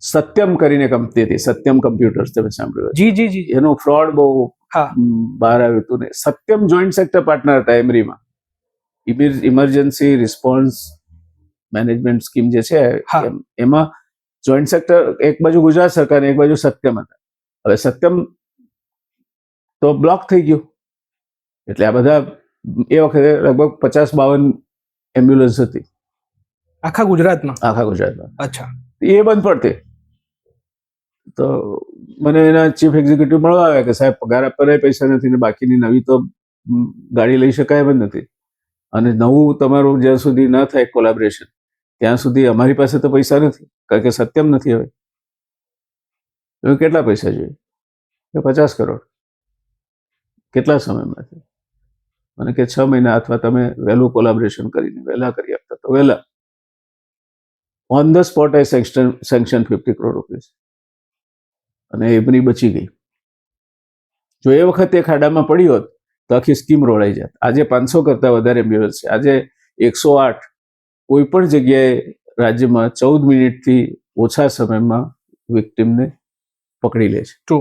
સત્યમ કરીને કંપની હતી, સત્યમ કમ્પ્યુટર્સ, તમે સાંભળ્યું? જી જી જી. એનું ફ્રોડ બહુ બહાર આવ્યું હતું ને. સત્યમ જોઈન્ટ સેક્ટર પાર્ટનર હતા એમરીમાં. ઇમરજન્સી રિસ્પોન્સ મેનેજમેન્ટ સ્કીમ જે છે એમાં જોઈન્ટ સેક્ટર એક બાજુ ગુજરાત સરકાર, એક બાજુ સત્યમ હતા. હવે સત્યમ તો બ્લોક થઈ ગયું. એટલે આ બધા એ વખતે લગભગ 50-52 એમ્બ્યુલન્સ હતી આખા ગુજરાતમાં. અચ્છા. એ બંધ પડતી. તો મને એના ચીફ એક્ઝિક્યુટિવ મળવા આવ્યા કે સાહેબ પગાર આપવાના પૈસા નથી ને બાકીની નવી તો ગાડી લઈ શકાય એમ જ નથી, અને નવું તમારું જ્યાં સુધી ન થાય કોલેબોરેશન ત્યાં સુધી અમારી પાસે તો પૈસા નથી, કારણ કે સત્યમ નથી. હવે કેટલા પૈસા જોઈએ? 50 કરોડ. કેટલા સમયમાંથી? મને કે 6 મહિના, અથવા તમે વહેલું કોલેબોરેશન કરીને વહેલા કરી આપતા તો વહેલા. On the spot I sanction 50 crore rupees, અને એમની બચી ગઈ. જો એ વખતે ખાડામાં પડી હોત તો આખી સ્કીમ રોડાઈ જાત. આજે 500 કરતા વધારે એમ્બ્યુલન્સ છે. આજે 108 કોઈ પણ જગ્યાએ રાજ્યમાં 14 મિનિટથી ઓછા સમયમાં વિક્ટિમને પકડી લે છે. ટ્રુ.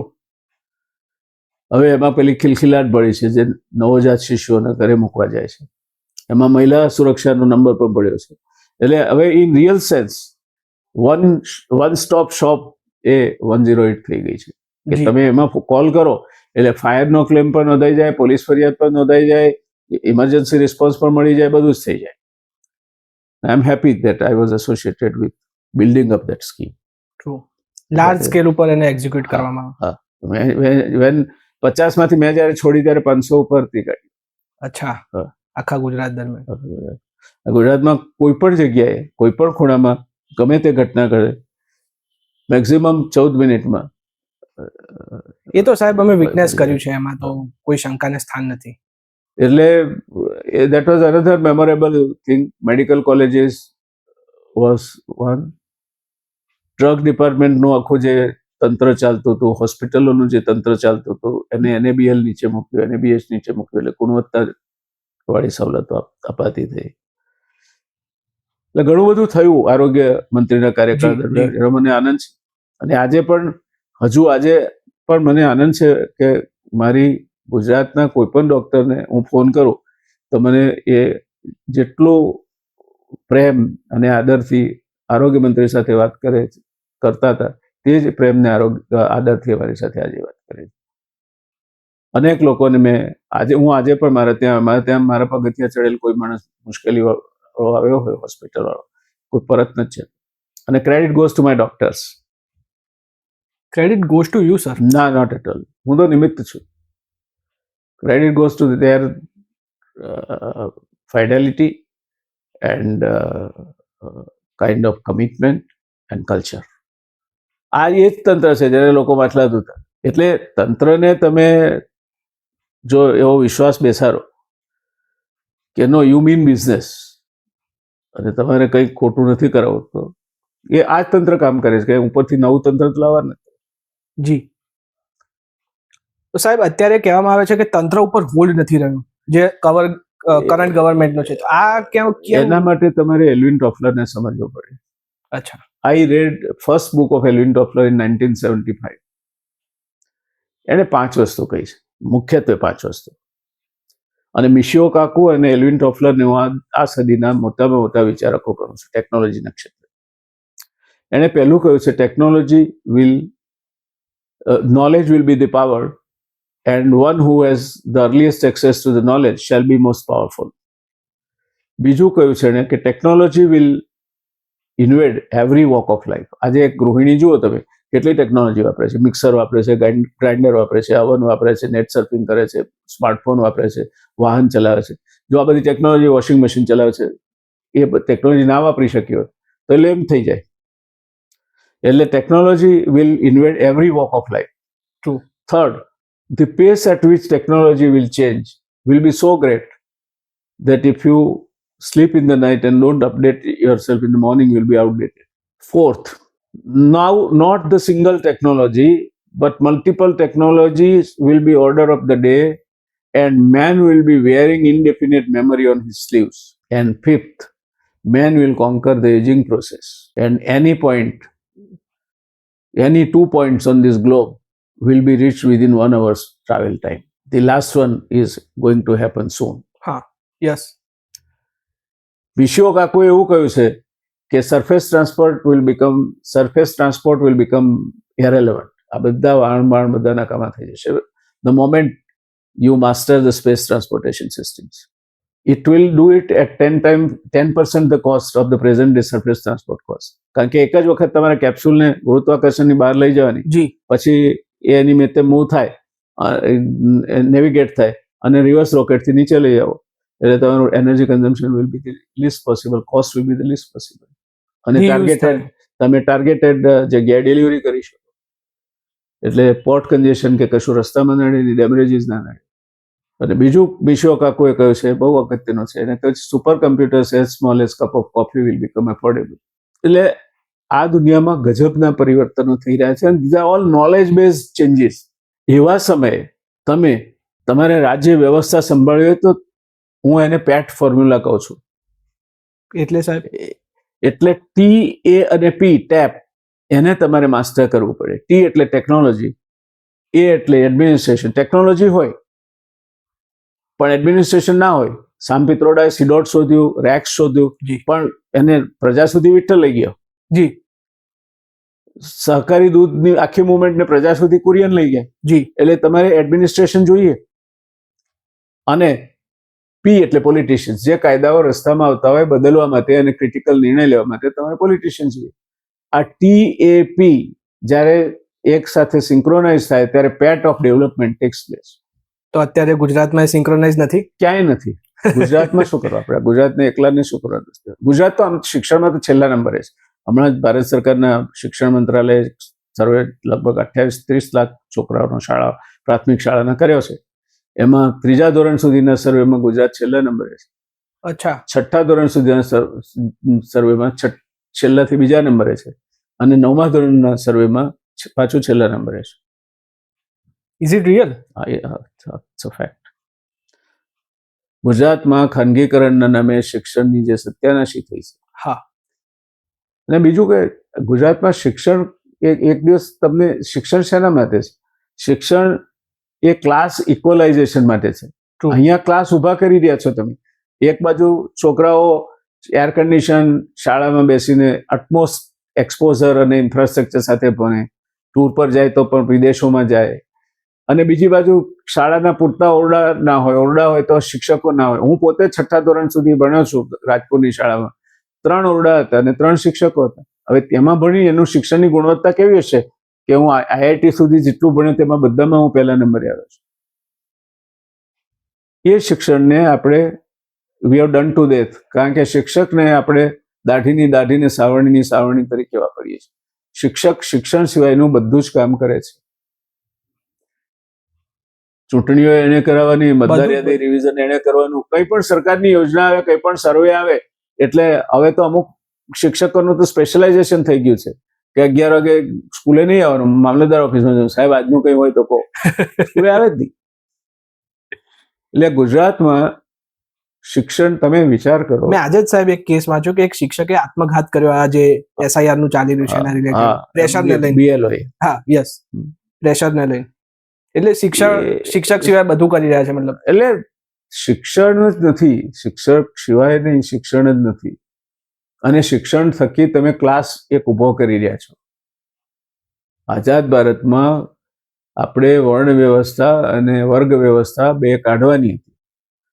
હવે એમાં પેલી ખિલખિલાટ ભળી છે જે નવજાત શિશુઓના ઘરે મૂકવા જાય છે, એમાં મહિલા સુરક્ષાનો નંબર પણ પડ્યો છે. એટલે હવે in real sense one stop shop એ 108 થઈ ગઈ છે કે તમે એમાં કોલ કરો એટલે ફાયરનો ક્લેમ પણ નોંધાઈ જાય, પોલીસ ફરિયાદ પણ નોંધાઈ જાય, ઇમરજન્સી રિસ્પોન્સ પણ મળી જાય, બધું જ થઈ જાય. I am happy that I was associated with building up that scheme. True. Large scale ઉપર એને એક્ઝિક્યુટ કરવામાં. હા, વેન 50 માંથી મેં જયારે છોડી ત્યારે 500 ઉપરથી કાઢી. અચ્છા. આખા ગુજરાત દરમિયાન. ગુજરાતમાં કોઈ પણ જગ્યાએ કોઈ પણ ખૂણામાં ગમે તે ઘટના ઘડે મેક્સિમમ 14 મિનિટમાં. એ તો સાહેબ અમે વિટનેસ કર્યું છે, એમાં તો કોઈ શંકાને સ્થાન નથી. એટલે that was another memorable thing. Medical colleges was one. Drug ડિપાર્ટમેન્ટનું આખું જે તંત્ર ચાલતું હતું, હોસ્પિટલોનું જે તંત્ર ચાલતું હતું એને NABL નીચે મૂક્યું, NABH નીચે મૂક્યું, એટલે ગુણવત્તા વાળી સવલતો અપાતી થઈ. એટલે ઘણું બધું થયું આરોગ્ય મંત્રીના કાર્યકાળ દરમિયાન, એનો મને આનંદ છે. અને આજે પણ મને આનંદ છે કે મારી ગુજરાતના કોઈ પણ ડોક્ટરને હું ફોન કરું તો મને એ જેટલો પ્રેમ અને આદરથી આરોગ્ય મંત્રી સાથે વાત કરતા હતા તે જ પ્રેમને આદરથી અમારી સાથે આજે વાત કરે છે. અનેક લોકોને હું આજે પણ મારા પગથિયા ચડેલ કોઈ માણસ મુશ્કેલી વાળો આવ્યો હોય, હોસ્પિટલ વાળો, કોઈ પરત નથી છે. અને credit goes to my doctors. Credit goes to you sir? ના, નોટ એટ ઓલ. હું તો નિમિત્ત છું. Credit goes to there fidelity and kind of commitment and culture. આ એ જ તંત્ર છે જ્યારે લોકો માટલાતું હતા. એટલે તંત્રને તમે જો એવો વિશ્વાસ બેસાડો કે નો યુ મીન બિઝનેસ અને તમારે કંઈ ખોટું નથી કરાવવું, તો એ આ જ તંત્ર કામ કરે છે કે ઉપરથી નવું તંત્ર લાવવા નથી. જી. તો સાહેબ, અત્યારે કહેવામાં આવે છે કે તંત્ર ઉપર હોલ્ડ નથી રહ્યું જે કરંટ ગવર્મેન્ટનો છે. તો આ કેમ? એના માટે તમારે એલ્વિન ટોફલરને સમજવો પડે. અચ્છા. I read first book of Elvin Toffler in 1975. એને 5 વસ્તુ કહી છે, મુખ્યત્વે 5 વસ્તુ. અને મિશિઓ કાકુ અને એલ્વિન ટોફલરને હું આ સદીના મોટામાં મોટા વિચારકો કરું છું ટેકનોલોજીના ક્ષેત્રે. એણે પહેલું કહ્યું છે knowledge will be the power and one who has the earliest access to the knowledge shall be most powerful. બીજું કહ્યું છે એણે કે technology will invade every walk of life. આજે એક ગૃહિણી જુઓ તમે, કેટલી ટેકનોલોજી વાપરે છે. મિક્સર વાપરે છે, ગ્રાઇન્ડર વાપરે છે, અવન વાપરે છે, નેટ સર્ફિંગ કરે છે, સ્માર્ટફોન વાપરે છે, વાહન ચલાવે છે. જો આ બધી ટેકનોલોજી, વોશિંગ મશીન ચલાવે છે, એ ટેકનોલોજી ના વાપરી શકી હોય તો એટલે એમ થઈ જાય. એટલે technology will invade every walk of life. True. Third, the pace at which technology will change will be so great that if you sleep in the night and don't update yourself in the morning, you will be outdated. Fourth, now not the single technology, but multiple technologies will be order of the day and man will be wearing indefinite memory on his sleeves. And fifth, man will conquer the aging process. And any 2 points on this globe will be reached within 1 hour's travel time. The last one is going to happen soon. Yes. વિશિઓ કાકુએ એવું કહ્યું છે કે surface transport will become irrelevant. આ બધા વાહન બધા નકામા થઈ જશે the moment you master the space transportation systems. It will do it at 10% the cost of the present day surface transport cost. કારણ કે એક જ વખત તમારા કેપ્સ્યુલને ગુરુત્વાકર્ષણની બહાર લઈ જવાની, પછી એ નિમિત્તે મૂવ થાય, નેવિગેટ થાય અને રિવર્સ રોકેટથી નીચે લઈ જાઓ, એટલે તમારું energy consumption will be the least possible, cost will be the least possible. અને તમે ટાર્ગેટેડ જગ્યાએ ડિલિવરી કરી શકો. એટલે પોર્ટ કન્જેશન કે કશું રસ્તામાં નડે, ડેમેજીસ ના નડે. અને બીજું વિશિઓ કાકુએ કહ્યું છે, બહુ અગત્યનો છે, એને કહ્યું super computers as small as cup of coffee will become affordable. એટલે આ દુનિયામાં ગજબના પરિવર્તનો થઈ રહ્યા છે અને these are all knowledge base changes. એવા સમયે તમે તમારે રાજ્ય વ્યવસ્થા સંભાળવી હોય તો હું એને પેટ ફોર્મ્યુલા કહું છું. એટલે સાહેબ, એટલે T, A અને P, ટેપ, એને તમારે માસ્ટર કરવું પડે. T એટલે ટેકનોલોજી, A એટલે એડમિનિસ્ટ્રેશન. ટેકનોલોજી હોય પણ એડમિનિસ્ટ્રેશન ના હોય. સામ પિત્રોડાએ સીડોટ શોધ્યું, રેક્સ શોધ્યું, પણ એને પ્રજા સુધી વિઠ્ઠલ લઈ ગયો. જી. સહકારી દૂધની આખી મુવમેન્ટને પ્રજા સુધી કુરિયન લઈ ગયા. જી. એટલે તમારે એડમિનિસ્ટ્રેશન જોઈએ. અને P એટલે પોલિટિશિયન્સ, જે કાયદાઓ રસ્તામાં આવતા હોય બદલવા માટે અને ક્રિટિકલ નિર્ણય લેવા માટે તમારે પોલિટિશિયન્સ જોઈએ. આ TAP જ્યારે એક સાથે સિંક્રોનાઇઝ થાય ત્યારે પેટ ઓફ ડેવલપમેન્ટ ટેક્સ પ્લેસ. તો અત્યારે ગુજરાતમાં સિંક્રોનાઇઝ નથી, ક્યાંય નથી. ગુજરાતમાં શું કરવા આપણે? ગુજરાતને એકલાને શું કરવા? ગુજરાત તો આમ શિક્ષણમાં તો છેલ્લા નંબરે છે. હમણાં જ ભારત સરકારના શિક્ષણ મંત્રાલયે સર્વે લગભગ 28-30 લાખ છોકરાઓનો પ્રાથમિક શાળાના કર્યો છે. એમાં 3જા ધોરણ સુધીના સર્વેમાં ગુજરાત છેલ્લા નંબરે છે. અચ્છા. 6ઠ્ઠા ધોરણ સુધીના સર્વેમાં છેલ્લાથી 2જા નંબરે છે અને 9મા ધોરણના સર્વેમાં પાછું છેલ્લા નંબરે છે. Is it real? It's a fact. ગુજરાતમાં ખાનગીકરણના નામે શિક્ષણની જે સત્યાનાશી થઈ છે. હા. અને બીજું કે ગુજરાતમાં શિક્ષણ એક દિવસ તમને શિક્ષણ શેના માટે છે? શિક્ષણ એ ક્લાસ ઇક્વલાઇઝેશન માટે છે. True. અહીંયા ક્લાસ ઊભા કરી રહ્યા છો તમે. એક બાજુ છોકરાઓ એર કન્ડિશન શાળામાં બેસીને અટમોસ્ટ એક્સપોઝર અને ઇન્ફ્રાસ્ટ્રક્ચર સાથે ભણે, ટૂર પર જાય તો પણ વિદેશોમાં જાય, અને બીજી બાજુ શાળાના પૂરતા ઓરડા ના હોય, ઓરડા હોય તો શિક્ષકો ના હોય. હું પોતે 6ઠ્ઠા ધોરણ સુધી ભણ્યો છું રાજપુરની શાળામાં. 3 ઓરડા હતા અને 3 શિક્ષકો હતા. હવે તેમાં ભણી એનું શિક્ષણની ગુણવત્તા કેવી હશે કે હું IIT સુધી જેટલું ભણ્યો તેમાં બધામાં હું પહેલા નંબરે આવ્યો છું. એ શિક્ષણને આપણે we have done two death. કારણ કે શિક્ષકને આપણે દાઢીની દાઢીને સાવરણીની સાવરણી તરીકે વાપરીએ છીએ. શિક્ષક શિક્ષણ સિવાયનું બધું જ કામ કરે છે. ચૂંટણીઓ એને કરાવવાની, મતદાર યાદી રિવિઝન એને કરવાનું, કંઈ પણ સરકારની યોજના આવે, કંઈ પણ સર્વે આવે એટલે હવે તો અમુક શિક્ષકોનું તો સ્પેશિયલાઇઝેશન થઈ ગયું છે કે 11 વાગે સ્કૂલે નહીં આવવાનું, મામલતદાર ઓફિસમાં જવાનું, સાહેબ આજનું કંઈ હોય તો કહો. સ્કૂલે આવે જ નહીં. એટલે ગુજરાતમાં શિક્ષણ, તમે વિચાર કરો. મેં આજે જ સાહેબ એક કેસ વાંચ્યો કે એક શિક્ષકે આત્મઘાત કર્યો, આ જે SIR નું ચાલી રહ્યું છે એના રિલેટેડ, પ્રેશરને લઈને. BLO. હા, યસ, પ્રેશરને લઈને. એટલે શિક્ષક સિવાય બધું કરી રહ્યા છે. મતલબ એટલે શિક્ષણ જ નથી, શિક્ષક સિવાય નહીં, શિક્ષણ જ નથી. અને શિક્ષણ થકી તમે ક્લાસ એક ઊભો કરી રહ્યા છો. આઝાદ ભારતમાં આપણે વર્ણ વ્યવસ્થા અને વર્ગ વ્યવસ્થા બે કાઢવાની હતી.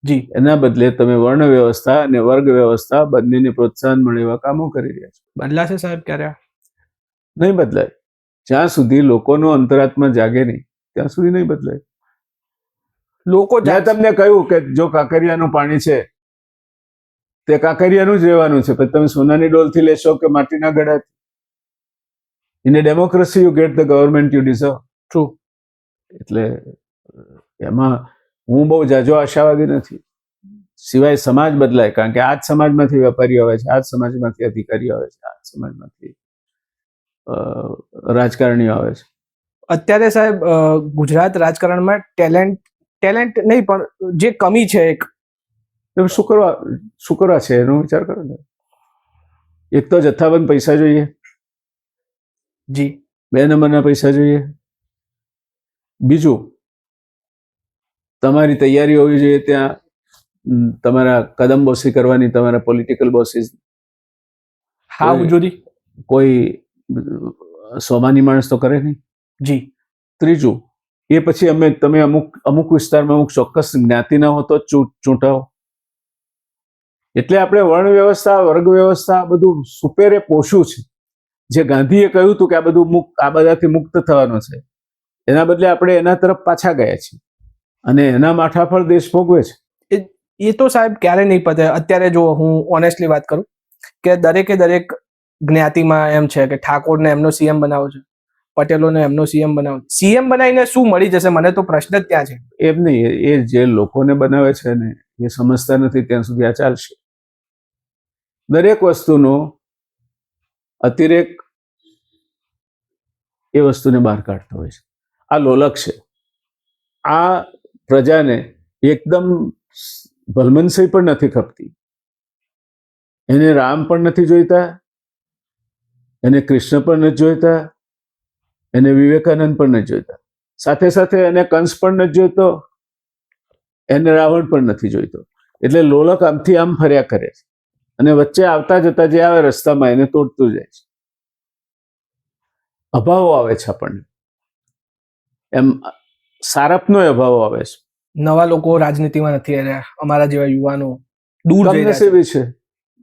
જી. એના બદલે તમે વર્ણ વ્યવસ્થા અને વર્ગ વ્યવસ્થા બંનેને પ્રોત્સાહન મળે એવા કામો કરી રહ્યા છો. બદલાશે સાહેબ ક્યારે? નહીં બદલાય. જ્યાં સુધી લોકોનો અંતરાત્મા જાગે નહીં ત્યાં સુધી નહીં બદલાય. લોકો, મેં તમને કહ્યું કે જો કાંકરિયાનું પાણી છે તે કાંકરિયાનું જ રહેવાનું છે, પછી તમે સોનાની ડોલથી લેશો કે માટીના ગળાથી. In a democracy you get the government you deserve. True. એટલે એમાં હું બહુ જાજો આશાવાદી નથી. સિવાય સમાજ બદલાય, કારણ કે આ જ સમાજમાંથી વેપારીઓ આવે છે, આ જ સમાજમાંથી અધિકારીઓ આવે છે, આ જ સમાજમાંથી રાજકારણીઓ આવે છે. અત્યારે સાહેબ ગુજરાત રાજકારણમાં ટેલેન્ટ નહીં પણ જે કમી છે એક, શું કરવા છે એનો વિચાર કરો ને. એક તો જથ્થાબંધ પૈસા જોઈએ. જી. 2 નંબરના પૈસા જોઈએ. બીજું, તમારી તૈયારી હોવી જોઈએ ત્યાં તમારા કદમબોસી કરવાની, તમારા પોલિટિકલ બોસીસ. હા, હુજુરી. કોઈ સોમાની માણસ તો કરે નહીં. જી. ત્રીજું, એ પછી તમે અમુક વિસ્તારમાં અમુક ચોક્કસ જ્ઞાતિના હો તો ચૂંટાવો. એટલે આપણે વર્ણ વ્યવસ્થા, વર્ગ વ્યવસ્થા બધું સુપેરે પોષું છે. જે ગાંધીએ કહ્યું હતું કે આ બધાથી મુક્ત થવાનો છે, એના બદલે આપણે એના તરફ પાછા ગયા છીએ અને એના માથાફળ દેશ ભોગવે છે. એ તો સાહેબ ક્યારે નહીં પતે. અત્યારે જો હું ઓનેસ્ટલી વાત કરું કે દરેક જ્ઞાતિમાં એમ છે કે ઠાકોરને એમનો CM બનાવો છે, પટેલોને એમનો CM બનાવો. CM બનાવીને શું મળી જશે? મને તો પ્રશ્ન જ ત્યાં છે. એમ નહીં, એ જે લોકોને બનાવે છે ને એ સમજતા નથી ત્યાં સુધી આ ચાલશે. દરેક વસ્તુનો અતિરેક એ વસ્તુને બહાર કાઢતો હોય છે. આ લોલક છે. આ પ્રજાને એકદમ ભલમનસઈ પણ નથી ખપતી. એને રામ પણ નથી જોઈતા, એને કૃષ્ણ પણ નથી જોઈતા, એને વિવેકાનંદ પણ નથી જોઈતા, સાથે સાથે એને કંસ પણ નથી જોઈતો, એને રાવણ પણ નથી જોઈતો. એટલે લોલક આમથી આમ ફર્યા કરે છે અને વચ્ચે આવતા જતા જે આવે રસ્તામાં એને તોડતું જાય છે. અભાવો આવે છે આપણને, એમ સારપનો અભાવ આવે છે. નવા લોકો રાજનીતિમાં નથી રહ્યા. અમારા જેવા યુવાનો દૂર જઈ રહ્યા છે.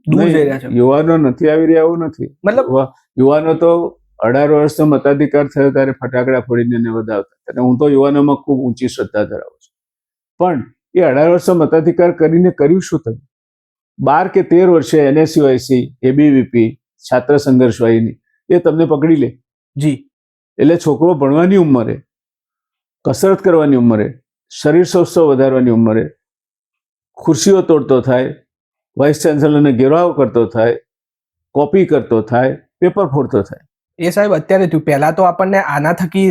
દૂર જઈ રહ્યા છે. યુવાનો નથી આવી રહ્યા એવું નથી. મતલબ યુવાનો તો 18 વર્ષનો મતાધિકાર થયો ત્યારે ફટાકડા ફોડીને એને વધાવતા. અને હું તો યુવાનોમાં ખૂબ ઊંચી શ્રદ્ધા ધરાવું છું. પણ એ 18 વર્ષનો મતાધિકાર કરીને કર્યું શું તમે? 12 કે 13 વર્ષે NSUIC, ABVP, છાત્ર સંઘર્ષ વાહિની એ તમને પકડી લે. જી. એટલે છોકરો ભણવાની ઉંમરે, કસરત કરવાની ઉંમરે, શરીર સૌષ્ઠવ વધારવાની ઉંમરે ખુરશીઓ તોડતો થાય, વાઇસ ચાન્સેલરને ઘેરાવ કરતો થાય, કોપી કરતો થાય, પેપર ફોડતો થાય. એ સાહેબ અત્યારે થયું, પહેલા તો આપણને આના થકી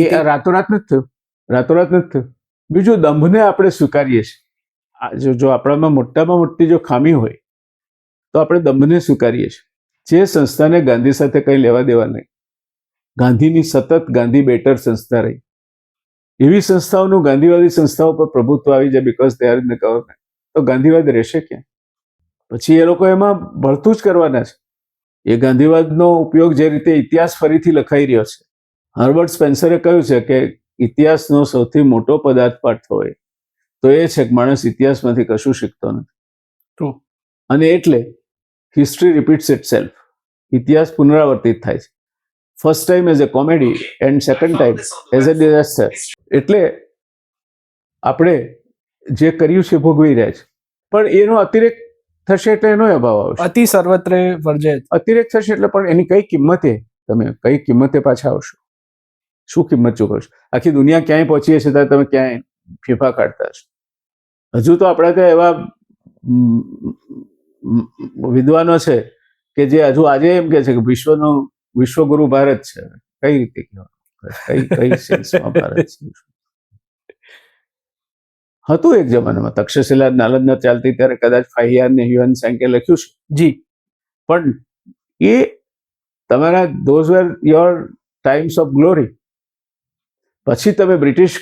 એ રાતોરાત નથી થયું, રાતોરાત નથી થયું. બીજું, દંભને આપણે સ્વીકારીએ છીએ. જો આપણામાં મોટામાં મોટી જો ખામી હોય તો આપણે દંભને સ્વીકારીએ છીએ. જે સંસ્થાને ગાંધી સાથે કંઈ લેવા દેવા નહીં, ગાંધીની સતત ગાંધી બેટર સંસ્થા રહી, એવી સંસ્થાઓનું ગાંધીવાદી સંસ્થાઓ પર પ્રભુત્વ આવી જાય because they are in the government, તો ગાંધીવાદ રહેશે ક્યાં? પછી એ લોકો એમાં ભળતું જ કરવાના છે. એ ગાંધીવાદનો ઉપયોગ જે રીતે ઇતિહાસ ફરીથી લખાઈ રહ્યો છે. હર્બર્ટ સ્પેન્સરે કહ્યું છે કે ઇતિહાસનો સૌથી મોટો પદાર્થ પાઠ હોય તો એ છે કે માણસ ઇતિહાસમાંથી કશું શીખતો નથી. અને એટલે હિસ્ટ્રી રિપીટ્સ ઇટસેલ્ફ. ઇતિહાસ પુનરાવર્તિત થાય છે. First time as a comedy and second time as a disaster. એટલે આપણે જે કર્યું છે ભોગવી રહ્યા છે, પણ એનો અતિરેક થશે એટલે એનો અભાવ આવશે. અતિ સર્વત્રે વર્જેત. અતિરેક થશે એટલે પણ એની કઈ કિંમતે, તમે કઈ કિંમતે પાછા આવશો, શું કિંમત ચૂકવશો? આખી દુનિયા ક્યાંય પહોંચીએ છે ત્યારે તમે ક્યાંય ફીફા કાઢતા હશો. હજુ તો આપણા ત્યાં એવા વિદ્વાનો છે કે જે હજુ આજે એમ કે છે કે વિશ્વગુરુ ભારત છે. કઈ રીતે કહેવાનું? કઈ સેન્સમાં ભારત છે? હતું એક જમાનામાં તક્ષશિલા નાલંદા ચાલતી ત્યારે કદાચ ફાહિયાન ને હ્યુએન સાંગે લખ્યું છે. જી. પણ એ તમારા those were your times of glory. પછી તમે બ્રિટિશ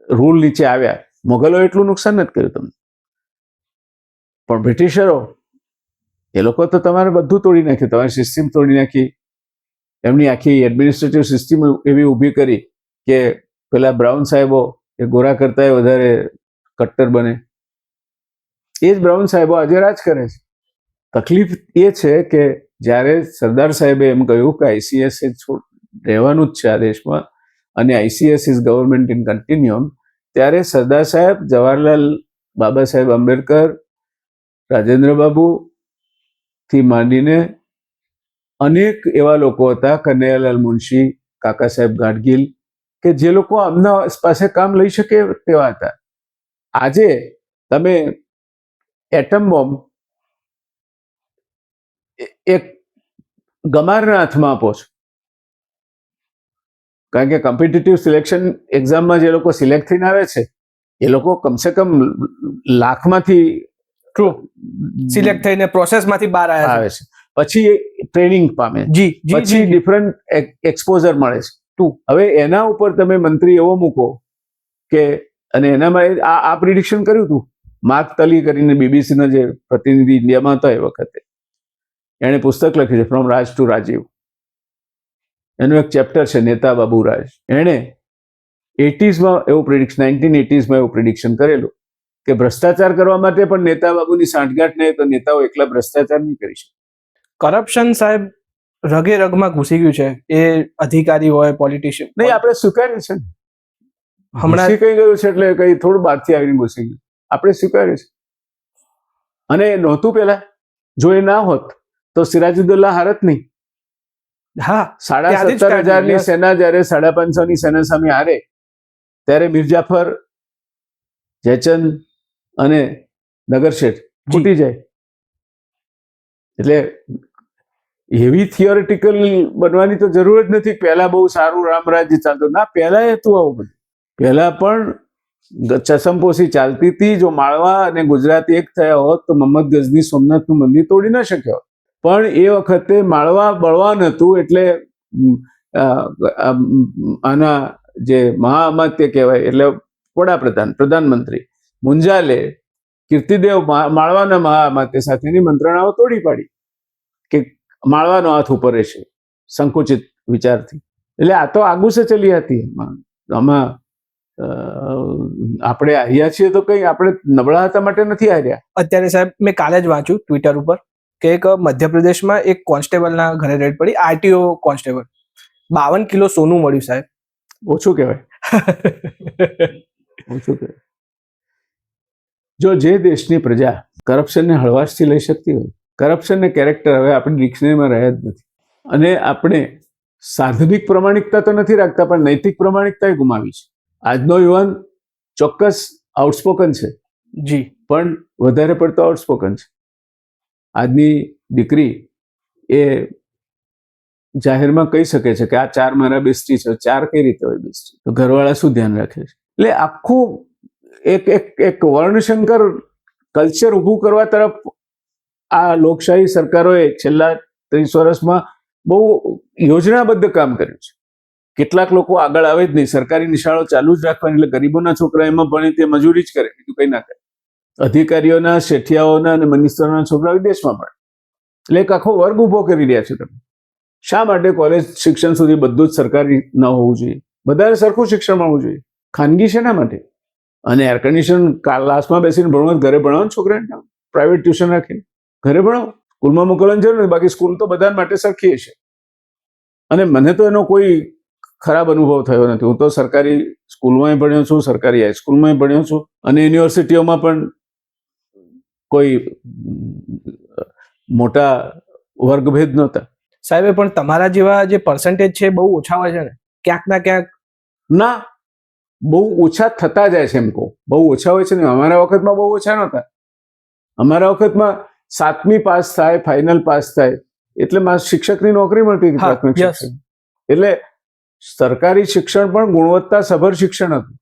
રૂલ નીચે આવ્યા. મોગલો એટલું નુકસાન નથી કર્યું તમને, પણ બ્રિટિશરો એ લોકો તો તમારે બધું તોડી નાખ્યું, તમારી સિસ્ટમ તોડી નાખી. એમની આખી એડમિનિસ્ટ્રેટિવ સિસ્ટમ એવી ઊભી કરી કે પેલા બ્રાઉન સાહેબો એ ગોરા કરતા વધારે કટ્ટર બને. એ જ બ્રાઉન સાહેબો આજે રાજ કરે છે. તકલીફ એ છે કે જ્યારે સરદાર સાહેબે એમ કહ્યું કે આઈસીએસ રહેવાનું જ છે આ દેશમાં અને આઈસીએસ ઇઝ ગવર્મેન્ટ ઇન કન્ટિન્યુઅમ, ત્યારે સરદાર સાહેબ, જવાહરલાલ બાબા સાહેબ આંબેડકર, રાજેન્દ્ર બાબુ થી માંડીને અનેક એવા લોકો હતા, કનૈયાલાલ મુનશી, કાકા સાહેબ ગાડગીલ, કે જે લોકો આમના પાસે કામ લઈ શકે તેવા હતા. આજે તમે એટમ બોમ્બ એક ગમારના હાથમાં આપો છો, કારણ કે કોમ્પિટિટિવ સિલેક્શન એક્ઝામમાં જે લોકો સિલેક્ટ થઈને આવે છે એ લોકો કમસે કમ લાખમાંથી સિલેક્ટ થઈને પ્રોસેસમાંથી બહાર આવે છે. પછી ટ્રેનિંગ પામે, પછી ડિફરન્ટ એક્સપોઝર મળે છે. હવે એના ઉપર તમે મંત્રી એવો મૂકો કે, અને એનામાં આ પ્રિડિક્શન કર્યું હતું માર્ક તલી કરીને, બીબીસીના જે પ્રતિનિધિ ઇન્ડિયામાં હતા એ વખતે, એણે પુસ્તક લખ્યું છે ફ્રોમ રાજ ટુ રાજીવ. એનું એક ચેપ્ટર છે નેતા બાબુ રાજ. એણે 80s એવું પ્રિડિક્શન, 1980s એવું પ્રિડિક્શન કરેલું કે ભ્રષ્ટાચાર કરવા માટે પણ નેતા બાબુની સાંઠગાંઠ નહીં તો નેતાઓ એકલા ભ્રષ્ટાચાર નહીં કરી શકે. કરપ્શન સાહેબ રગે રગમાં ઘૂસી ગયું છે, એ અધિકારી હોય, પોલિટિશિયન. નહીં, આપણે સ્વીકાર્યું છે. હમણાં કઈ ગયું છે એટલે કઈ થોડું બહારથી આવીને ઘૂસી ગયું. આપણે સ્વીકાર્યું છે. અને નહોતું પેલા, જો એ ના હોત તો સિરાજુદ્દૌલા હારત નહીં. હા, 17,500 સેના જયારે 550 સેના સામે હારે ત્યારે મીરજાફર, જયચંદ અને નગરશેઠ ફૂટી જાય. એટલે એવી થિયોરિટિકલ બનવાની તો જરૂર જ નથી. પહેલા બહુ સારું રામરાજ્ય ચાલતું ના, પહેલા હતું આવું બધું. પહેલા પણ ચસમપોસી ચાલતી હતી. જો માળવા અને ગુજરાત એક થયા હોત તો મોહમ્મદ ગઝની સોમનાથનું મંદિર તોડી ના શક્યો. પણ એ વખતે માળવા બળવાન હતું એટલે આના જે મહાઅમાત્ય કહેવાય એટલે વડાપ્રધાન, પ્રધાનમંત્રી મુંજાલે કીર્તિદેવ માળવાના મહાઅમાત્ય સાથેની મંત્રણાઓ તોડી પાડી કે માળવાનો હાથ ઉપર રહેશે સંકુચિત વિચારથી. એટલે આ તો આગુ સે ચલી હતી. આમાં આપણે હાર્યા છીએ તો કઈ આપણે નબળા હતા માટે નથી હાર્યા. અત્યારે સાહેબ મેં કાલે જ વાંચ્યું ટ્વિટર ઉપર કે એક મધ્યપ્રદેશમાં એક કોન્સ્ટેબલના ઘરે રેડ પડી, આરટીઓ કોન્સ્ટેબલ. 52 કિલો સોનું મળ્યું સાહેબ. ઓછું કહેવાય. ઓછું કહેવાય. જો જે દેશની પ્રજા કરપ્શનને હળવાશથી લઈ શકતી હોય, કરપ્શનને કેરેક્ટર હવે આપણી ડિક્શનરીમાં રહ્યા જ નથી. અને આપણે સાધનિક પ્રમાણિકતા તો નથી રાખતા પણ નૈતિક પ્રમાણિકતા ગુમાવી છે. આજનો યુવાન ચોક્કસ આઉટસ્પોકન છે જી, પણ વધારે પડતો આઉટસ્પોકન છે. આજની દીકરી એ જાહેરમાં કહી શકે છે કે આ 4 મારા બેસ્ટી છે. 4 કઈ રીતે હોય બેસ્ટી? તો ઘરવાળા શું ધ્યાન રાખે છે? એટલે આખું એક વર્ણશંકર કલ્ચર ઊભું કરવા તરફ આ લોકશાહી સરકારોએ છેલ્લા 30 વર્ષમાં બહુ યોજનાબદ્ધ કામ કર્યું છે. કેટલાક લોકો આગળ આવે જ નહીં. સરકારી નિશાળો ચાલુ જ રાખવાની, એટલે ગરીબોના છોકરા એમાં ભણે તે મજૂરી જ કરે, બીજું કંઈ ના કરે. અધિકારીઓના, શેઠિયાઓના અને મિનિસ્ટરોના છોકરા વિદેશમાં ભણે. એટલે એક આખો વર્ગ ઊભો કરી રહ્યા છો તમે. શા માટે કોલેજ શિક્ષણ સુધી બધું જ સરકારી ન હોવું જોઈએ? બધાને સરખું શિક્ષણ મળવું જોઈએ. ખાનગી શેના માટે? અને એર કન્ડિશન ક્લાસમાં બેસીને ભણવા, ઘરે ભણાવો છોકરાને, પ્રાઇવેટ ટ્યુશન રાખીને ઘરે ભણાવો. સ્કૂલમાં મોકલવાની જરૂર નથી. બાકી સ્કૂલ તો બધા માટે સરખી છે. અને મને તો એનો કોઈ ખરાબ અનુભવ થયો નથી. હું તો સરકારી સ્કૂલમાં ભણ્યો છું, સરકારી હાઈસ્કૂલમાં ભણ્યો છું, અને યુનિવર્સિટીઓમાં પણ કોઈ મોટા વર્ગભેદ નહોતા. સાહેબ, પણ તમારા જેવા જે પર્સન્ટેજ છે બહુ ઓછા હોય છે ને, ક્યાંક ના ક્યાંક. ના, બહુ ઓછા થતા જાય છે. એમ કહું, બહુ ઓછા હોય છે ને. અમારા વખતમાં બહુ ઓછા નહોતા. અમારા વખતમાં 7મી પાસ થાય, ફાઇનલ પાસ થાય એટલે શિક્ષકની નોકરી મળતી હતી, પ્રાથમિક શિક્ષક. એટલે સરકારી શિક્ષણ પણ ગુણવત્તાસભર શિક્ષણ હતું.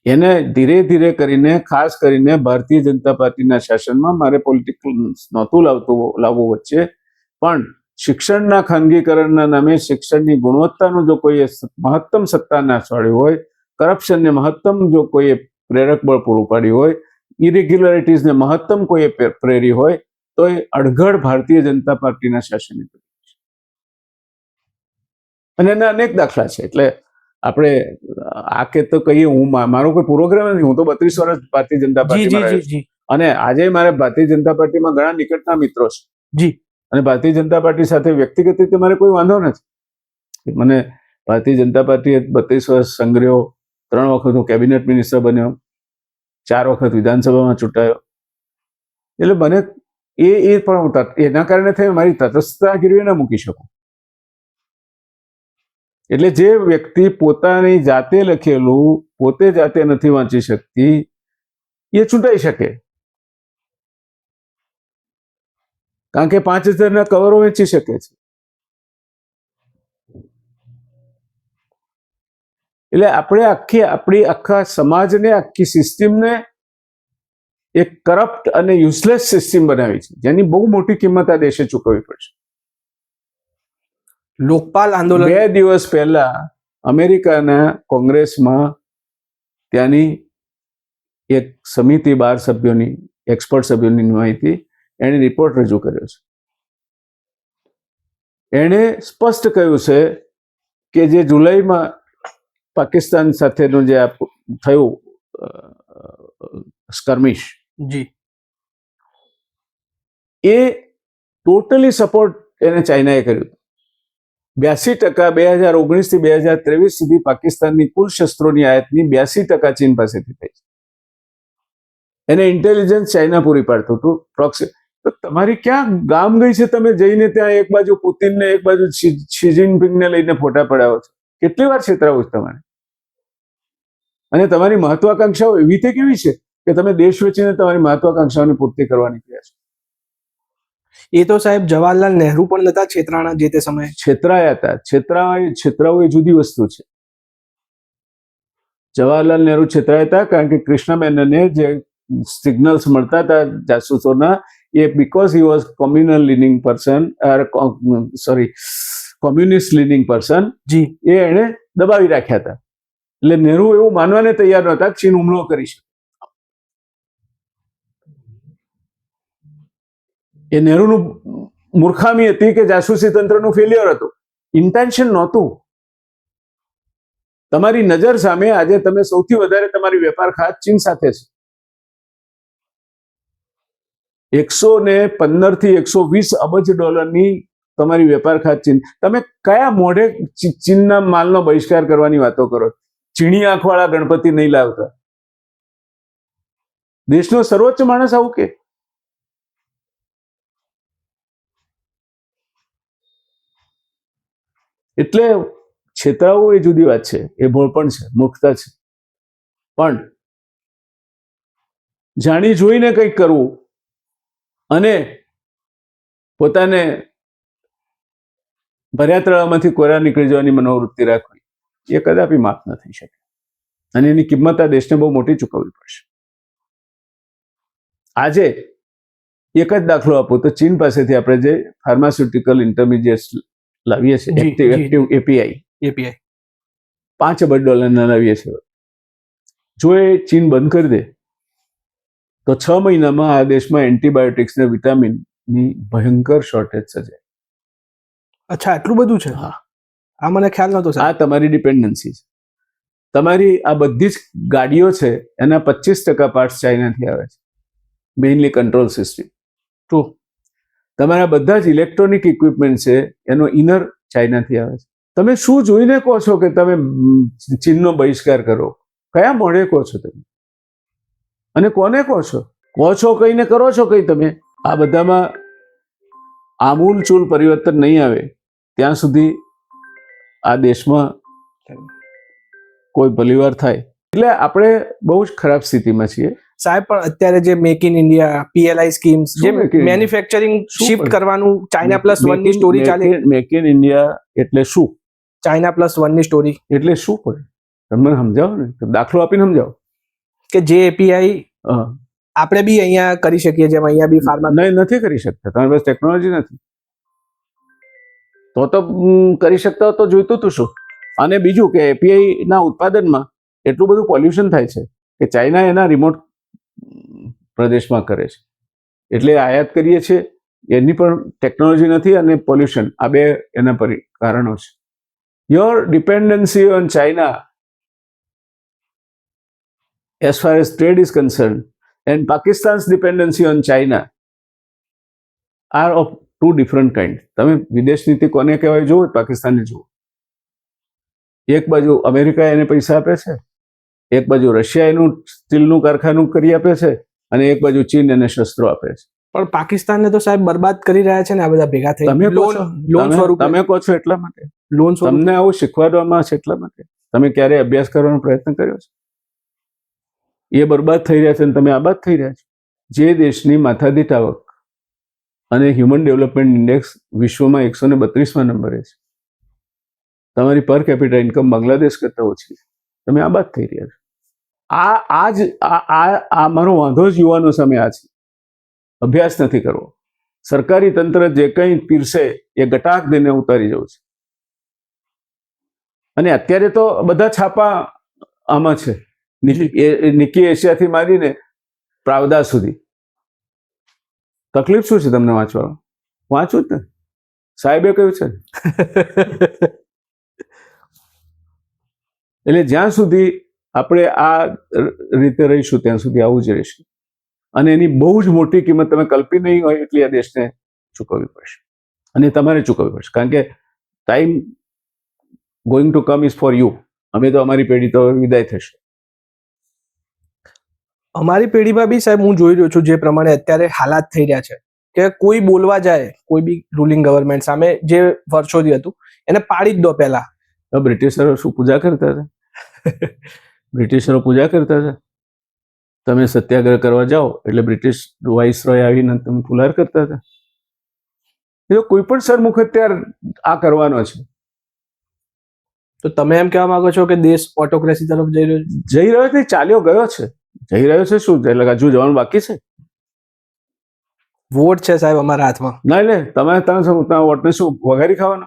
એને ધીરે ધીરે કરીને, ખાસ કરીને ભારતીય જનતા પાર્ટીના શાસનમાં, મારે પોલિટિકલ નહોતું લાવવું વચ્ચે, પણ શિક્ષણના ખાનગીકરણના નામે શિક્ષણની ગુણવત્તાનું જો કોઈએ મહત્તમ સત્તા નાશ પાડ્યું હોય, કરપ્શનને મહત્તમ જો કોઈએ પ્રેરક બળ પૂરું પાડ્યું હોય, ઇરેગ્યુલારિટીઝને મહત્તમ કોઈએ પ્રેરી હોય, તો એ અડઘડ ભારતીય જનતા પાર્ટીના શાસન. અને એના અનેક દાખલા છે. એટલે આપણે આ કે તો કહીએ, હું મારો કોઈ પ્રોગ્રામ નથી. હું તો 32 વર્ષ ભારતીય જનતા પાર્ટીમાં રહ્યો છું. અને આજે મારે ભારતીય જનતા પાર્ટીમાં ઘણા નિકટના મિત્રો છે. જી. અને ભારતીય જનતા પાર્ટી સાથે વ્યક્તિગત રીતે મારે કોઈ વાંધો નથી. મને ભારતીય જનતા પાર્ટીએ 32 વર્ષ સંગ્રહ્યો. 3 વખત હું કેબિનેટ મિનિસ્ટર બન્યો, 4 વખત વિધાનસભામાં ચૂંટાયો. એટલે મને એ પણ એના કારણે થઈ મારી તટસ્થતા ગીરવે ના મૂકી શકું. એટલે જે વ્યક્તિ પોતાની જાતે લખેલું પોતે જાતે નથી વાંચી શકતી, એ ચૂંટાઈ શકે. કારણ કે 5000ના કવરો વેચી શકે છે. એટલે આપણે આપણી આખા સમાજને, આખી સિસ્ટમને એક કરપ્ટ અને યુઝલેસ સિસ્ટમ બનાવી છે, જેની બહુ મોટી કિંમત આ દેશે ચૂકવવી પડશે. લોકપાલ આંદોલન 2 દિવસ પહેલા અમેરિકાના કોંગ્રેસમાં ત્યાંની એક સમિતિ, 12 સભ્યોની, એક્સપર્ટ સભ્યોની માહિતી, એણે રિપોર્ટ રજૂ કર્યો છે. એણે સ્પષ્ટ કહ્યું છે કે જે જુલાઈમાં પાકિસ્તાન સાથેનું જે થયું સ્કર્મિશ, જી, એ ટોટલી સપોર્ટ એને ચાઇનાએ કર્યું. 82% 2019 થી 2023 સુધી પાકિસ્તાનની કુલ શસ્ત્રોની આયાતની 82% ચીન પાસેથી થઈ છે. એને ઇન્ટેલિજન્સ ચાઇના પૂરી પાડતું હતું. પ્રોક્સી. તો તમારી ક્યાં ગામ ગઈ છે? તમે જઈને ત્યાં એક બાજુ પુતિનને, એક બાજુ શી જિનપિંગને લઈને ફોટા પડાવો છો. કેટલી વાર છેતરાવું છે તમારે? અને તમારી મહત્વાકાંક્ષાઓ એવી તે કેવી છે કે તમે દેશ વેચીને તમારી મહત્વાકાંક્ષાઓની પૂર્તિ કરવા નીકળ્યા છો? એ તો સાહેબ જવાહરલાલ નહેરુ પણ નતા છેતરાણા જે તે સમયે? છેતરાયા હતા. છેતરાવું એ જુદી વસ્તુ છે. જવાહરલાલ નહેરુ છેતરાયા હતા કારણ કે કૃષ્ણ મેનને જે સિગ્નલ્સ મળતા હતા જાસૂસોના, એ because he was communal leaning person, communist leaning person, જી, એ એને દબાવી રાખ્યા હતા. એટલે નહેરુ એવું માનવાને તૈયાર નહોતા કે ચીન હુમલો કરી શકે. એ નહેરુનું મૂર્ખામી હતી કે જાસૂસી તંત્રનું ફેલિયર હતું, ઇન્ટેન્શન નહોતું. તમારી નજર સામે આજે તમે સૌથી વધારે તમારી વેપાર ખાત ચીન સાથે છે. 115 થી 120 અબજ ડોલરની તમારી વેપાર ખાત ચીન. તમે કયા મોઢે ચીનના માલનો બહિષ્કાર કરવાની વાતો કરો? ચીણી આંખવાળા ગણપતિ નહીં લાવતા. દેશનો સર્વોચ્ચ માણસ આવું કે? એટલે છેતરાવું એ જુદી વાત છે, એ ભોળપણ છે, મૂર્ખતા છે. પણ જાણી જોઈને કંઈક કરવું અને પોતાને ભર્યા તળાવમાંથી કોરા નીકળી જવાની મનોવૃત્તિ રાખવી એ કદાપી માફ ન થઈ શકે અને એની કિંમત આ દેશને બહુ મોટી ચૂકવવી પડશે. આજે એક જ દાખલો આપો તો ચીન પાસેથી આપણે જે ફાર્માસ્યુટિકલ ઇન્ટરમીડિયેટ્સ લાવીએ છીએ, એક્ટિવ એપીઆઈ $5 અબજ લાવીએ છીએ. જો એ ચીન બંધ કરી દે તો 6 મહિનામાં આ દેશમાં એન્ટીબાયોટિક્સ ને વિટામિનની ભયંકર શોર્ટેજ સર્જાય. અચ્છા, આટલું બધું છે? હા, આ મને ખ્યાલ નહોતો આ તમારી ડિપેન્ડન્સી છે. તમારી આ બધી જ ગાડીઓ છે એના 25% પાર્ટ્સ ચાઇનાથી આવે છે, મેઇનલી કંટ્રોલ સિસ્ટમ. ટ્રુ. તમારા બધા જ ઇલેક્ટ્રોનિક ઇક્વિપમેન્ટ છે એનો ઇનર ચાઇનાથી આવે છે. તમે શું જોઈને કહો છો કે તમે ચીનનો બહિષ્કાર કરો? કયા મોડે કહો છો તમે? અને કોને કહો છો? કહો છો કહીને કરો છો કઈ તમે? આ બધામાં આમૂલચૂલ પરિવર્તન નહીં આવે ત્યાં સુધી આ દેશમાં કોઈ ભલીવાર થાય. એટલે આપણે બહુ જ ખરાબ સ્થિતિમાં છીએ સાહેબ. પણ અત્યારે જે make in India, PLI schemes, જે મેન્યુફેક્ચરિંગ શિફ્ટ કરવાનું China+1 ની સ્ટોરી ચાલે. મેક ઇન ઇન્ડિયા એટલે શું? China+1 ની સ્ટોરી એટલે શું પડે? તમને સમજાવો ને, દાખલો આપીને સમજાવો. કે જે એપીઆઈ આપણે બી અહીંયા કરી શકીએ, જેમ અહીંયા બી ફાર્મા નહીં, નથી કરી શકતા. તમારી પાસે ટેકનોલોજી નથી. તો કરી શકતા તો જોઈતું તું શું? અને બીજું કે એપીઆઈ ના ઉત્પાદનમાં એટલું બધું પોલ્યુશન થાય છે કે ચાઇના એના રિમોટ પ્રદેશમાં કરે છે, એટલે આયાત કરીએ છીએ. એની પણ ટેકનોલોજી નથી અને પોલ્યુશન, આ બે એના કારણો છે. Your dependency on China as far as trade is concerned and Pakistan's dependency on China are of two different kinds. તમે વિદેશ નીતિ કોને કહેવાય જુઓ, પાકિસ્તાનને જુઓ. એક બાજુ અમેરિકા એને પૈસા આપે છે, એક બાજુ રશિયા એનું સ્ટીલનું કારખાનું કરી આપે છે, અને એક બાજુ ચીન એને શસ્ત્રો આપે છે. પણ પાકિસ્તાનને તો સાહેબ બરબાદ કરી રહ્યા છે ને આ બધા ભેગા થઈ. તમે કહો છો એટલા માટે, તમને આવું શીખવાડવામાં છે એટલા માટે. તમે ક્યારે અભ્યાસ કરવાનો પ્રયત્ન કર્યો છે? એ બરબાદ થઈ રહ્યા છે અને તમે આબાદ થઈ રહ્યા છો. જે દેશની માથાદીઠ આવક અને હ્યુમન ડેવલપમેન્ટ ઇન્ડેક્સ વિશ્વમાં 132માં નંબરે છે, તમારી પર કેપિટા ઇન્કમ બાંગ્લાદેશ કરતા ઓછી છે, તમે આબાદ થઈ રહ્યા છો. આ મારો વાંધો જ યુવાનો સામે આ છે. અભ્યાસ નથી કરવો. સરકારી તંત્ર જે કંઈ પીરસે એ ગટાક દઈને ઉતારી જવું છે. અને અત્યારે તો બધા છાપા આમાં છે, નિકી એશિયાથી માંડીને પ્રાવદા સુધી. તકલીફ શું છે તમને વાંચવામાં? વાંચવું જ ને, સાહેબે કહ્યું છે. એટલે જ્યાં સુધી આપણે આ રીતે રહીશું ત્યાં સુધી આવું જ રહેશે. અને એની બહુ જ મોટી કિંમત તમે કલ્પી નહીં હોય એટલી આ દેશને ચૂકવવી પડશે, અને તમારે ચૂકવવી પડશે. કારણ કે time going to come is for you. અમે તો અમારી પેઢી તો વિદાય થશે. અમારી પેઢીમાં બી સાહેબ હું જોઈ રહ્યો છું જે પ્રમાણે અત્યારે હાલાત થઈ રહ્યા છે કે કોઈ બોલવા જાય કોઈ બી રૂલિંગ ગવર્મેન્ટ સામે જે વર્ષોથી હતું એને પાડી જ દો. પહેલા બ્રિટિશરો શું પૂજા કરતા હતા? બ્રિટિશરો પૂજા કરતા હતા. તમે સત્યાગ્રહ કરવા જાઓ એટલે બ્રિટિશ વાઇસરોય આવીને તમે ફુલાર કરતા હતા. એ તો કોઈ પણ સરમુખ અત્યારે આ કરવાનો છે. તો તમે એમ કહેવા માંગો છો કે દેશ ઓટોક્રેસી તરફ જઈ રહ્યો છે? ચાલ્યો ગયો છે. જઈ રહ્યો છે શું? એટલે હજુ જવાનું બાકી છે. વોટ છે સાહેબ અમારા હાથમાં. ના, એટલે તમે વોટને શું વઘારી ખાવાનો?